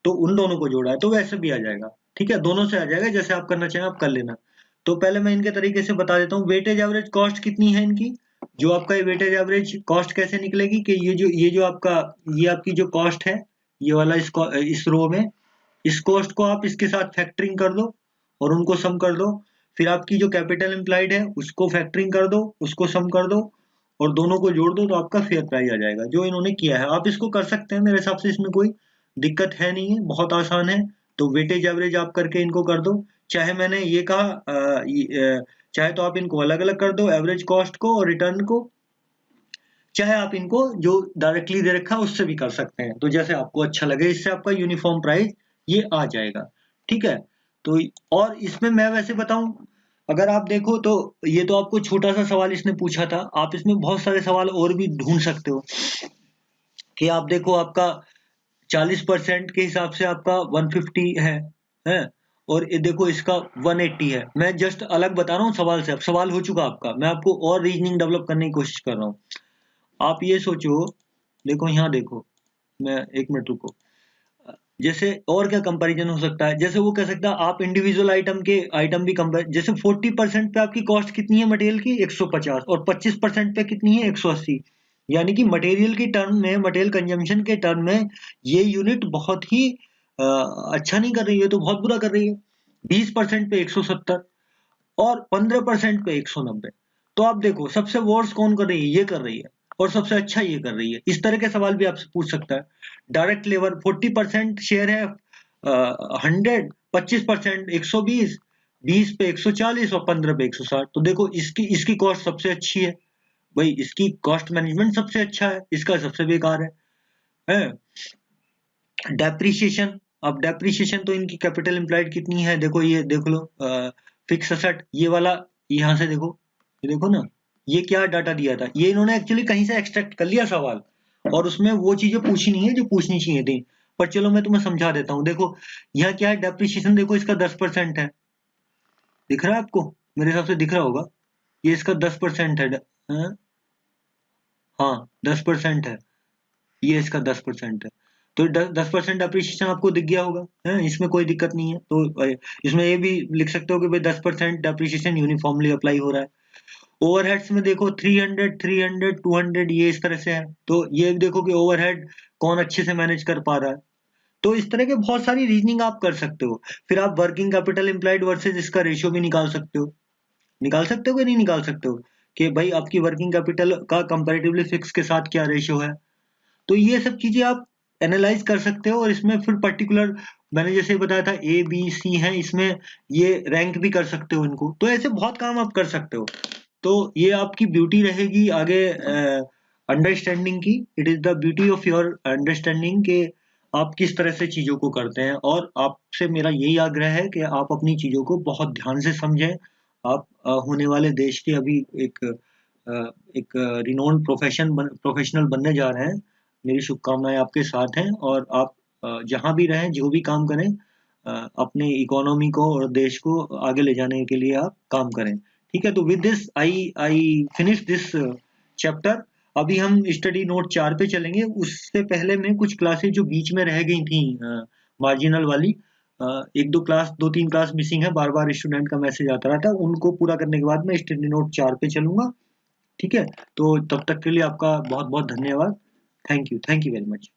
तो उन दोनों को जोड़ा है, तो वैसे भी आ जाएगा। ठीक है, दोनों से आ जाएगा, जैसे आप करना चाहें आप कर लेना। तो पहले मैं इनके तरीके से बता देता हूँ, वेटेज एवरेज कॉस्ट कितनी है इनकी, जो आपका ये वेटेज एवरेज कॉस्ट कैसे निकलेगी कि ये जो आपका ये आपकी जो कॉस्ट है, ये वाला इस रो में, इस कॉस्ट को आप इसके साथ फैक्टरिंग कर दो और उनको सम कर दो। फिर आपकी जो कैपिटल एम्प्लॉयड है उसको फैक्टरिंग कर दो, उसको सम कर दो और दोनों को जोड़ दो, तो आपका फेयर प्राइस आ जाएगा, जो इन्होंने किया है। आप इसको कर सकते हैं, मेरे हिसाब से इसमें कोई दिक्कत है नहीं है, बहुत आसान है। तो वेटेज एवरेज आप करके इनको कर दो। चाहे मैंने ये कहा चाहे तो आप इनको अलग अलग कर दो, एवरेज कॉस्ट को और रिटर्न को, चाहे आप इनको जो डायरेक्टली दे रखा है उससे भी कर सकते हैं, तो जैसे आपको अच्छा लगे, इससे आपका यूनिफॉर्म प्राइस ये आ जाएगा। ठीक है, तो और इसमें मैं वैसे बताऊं, अगर आप देखो तो ये तो आपको छोटा सा सवाल इसने पूछा था, आप इसमें बहुत सारे सवाल और भी ढूंढ सकते हो कि आप देखो आपका 40% के हिसाब से आपका 150 है, और ये देखो इसका 180 है। मैं जस्ट अलग बता रहा हूँ सवाल से, अब सवाल हो चुका आपका, मैं आपको और रीजनिंग डेवलप करने की कोशिश कर रहा हूँ। आप ये सोचो, देखो यहाँ देखो, मैं एक मिनट रुको, जैसे और क्या कंपैरिजन हो सकता है, जैसे वो कह सकता है आप इंडिविजुअल आइटम भी कंपेयर, जैसे 40% पे आपकी कॉस्ट कितनी है मटेरियल की 150, और 25% पे कितनी है 180, यानी कि मटेरियल की टर्म में, मटेरियल कंजम्पशन के टर्म में ये यूनिट बहुत ही अच्छा नहीं कर रही है, तो बहुत बुरा कर रही है। 20% पे 170 और 15% पे 190। तो आप देखो सबसे वर्स कौन कर रही है, ये कर रही है, और सबसे अच्छा ये कर रही है। इस तरह के सवाल भी आपसे पूछ सकता है। डायरेक्ट लेबर 40% शेयर है 100, 25% 120, 20 पे 140 और 15 पे 160। तो देखो इसकी इसकी कॉस्ट सबसे अच्छी है, भाई इसकी कॉस्ट मैनेजमेंट सबसे अच्छा है, इसका सबसे बेकार है? डेप्रिसिएशन, अब डेप्रिसिएशन तो इनकी कैपिटल एम्प्लॉयड कितनी है, देखो ये देख लो, फिक्स असेट ये वाला, यहाँ से देखो, ये देखो ना, ये क्या डाटा दिया था, ये इन्होंने एक्चुअली कहीं से एक्सट्रैक्ट कर लिया सवाल, और उसमें वो चीजें पूछी नहीं है जो पूछनी चाहिए थी। पर चलो मैं तुम्हें समझा देता हूँ। देखो यहाँ क्या है, डेप्रिसिएशन देखो इसका 10% है, दिख रहा है आपको, मेरे हिसाब से दिख रहा होगा, ये इसका 10% है, हाँ 10% है, ये इसका 10% है। तो 10% अप्रिसिएशन आपको दिख गया होगा, है, इसमें कोई दिक्कत नहीं है। तो इसमें ये भी लिख सकते हो कि भाई 10% अप्रिसिएशन यूनिफॉर्मली अप्लाई हो रहा है। ओवरहेड्स में देखो 300, 300, 200 ये इस तरह से है, तो ये देखो कि ओवरहेड कौन अच्छे से मैनेज कर पा रहा है। तो इस तरह के बहुत सारी रीजनिंग आप कर सकते हो। फिर आप वर्किंग कैपिटल एम्प्लॉयड वर्सेज इसका रेशियो भी निकाल सकते हो, निकाल सकते हो कि नहीं निकाल सकते हो, कि भाई आपकी वर्किंग कैपिटल का कंपैरेटिवली फिक्स के साथ क्या रेशियो है। तो ये सब चीजें आप एनालाइज कर सकते हो, और इसमें फिर पर्टिकुलर मैंने जैसे बताया था ए बी सी है, इसमें ये रैंक भी कर सकते हो इनको, तो ऐसे बहुत काम आप कर सकते हो। तो ये आपकी ब्यूटी रहेगी आगे अंडरस्टैंडिंग की, it is the beauty of your understanding के आप किस तरह से चीजों को करते हैं। और आपसे मेरा यही आग्रह है कि आप अपनी चीजों को बहुत ध्यान से समझें। आप होने वाले देश के अभी एक रिनोन्ड प्रोफेशनल बनने जा रहे हैं। मेरी शुभकामनाएं आपके साथ हैं, और आप जहां भी रहें, जो भी काम करें, अपने इकोनॉमी को और देश को आगे ले जाने के लिए आप काम करें। ठीक है, तो with this I finish this chapter. अभी हम स्टडी नोट 4 पे चलेंगे। उससे पहले में कुछ क्लासेस जो बीच में रह गई थी मार्जिनल वाली, एक दो क्लास, 2-3 क्लास मिसिंग है, बार बार स्टूडेंट का मैसेज आता रहता है, उनको पूरा करने के बाद मैं स्टडी नोट 4 पे चलूंगा। ठीक है, तो तब तक के लिए आपका बहुत बहुत धन्यवाद। Thank you very much.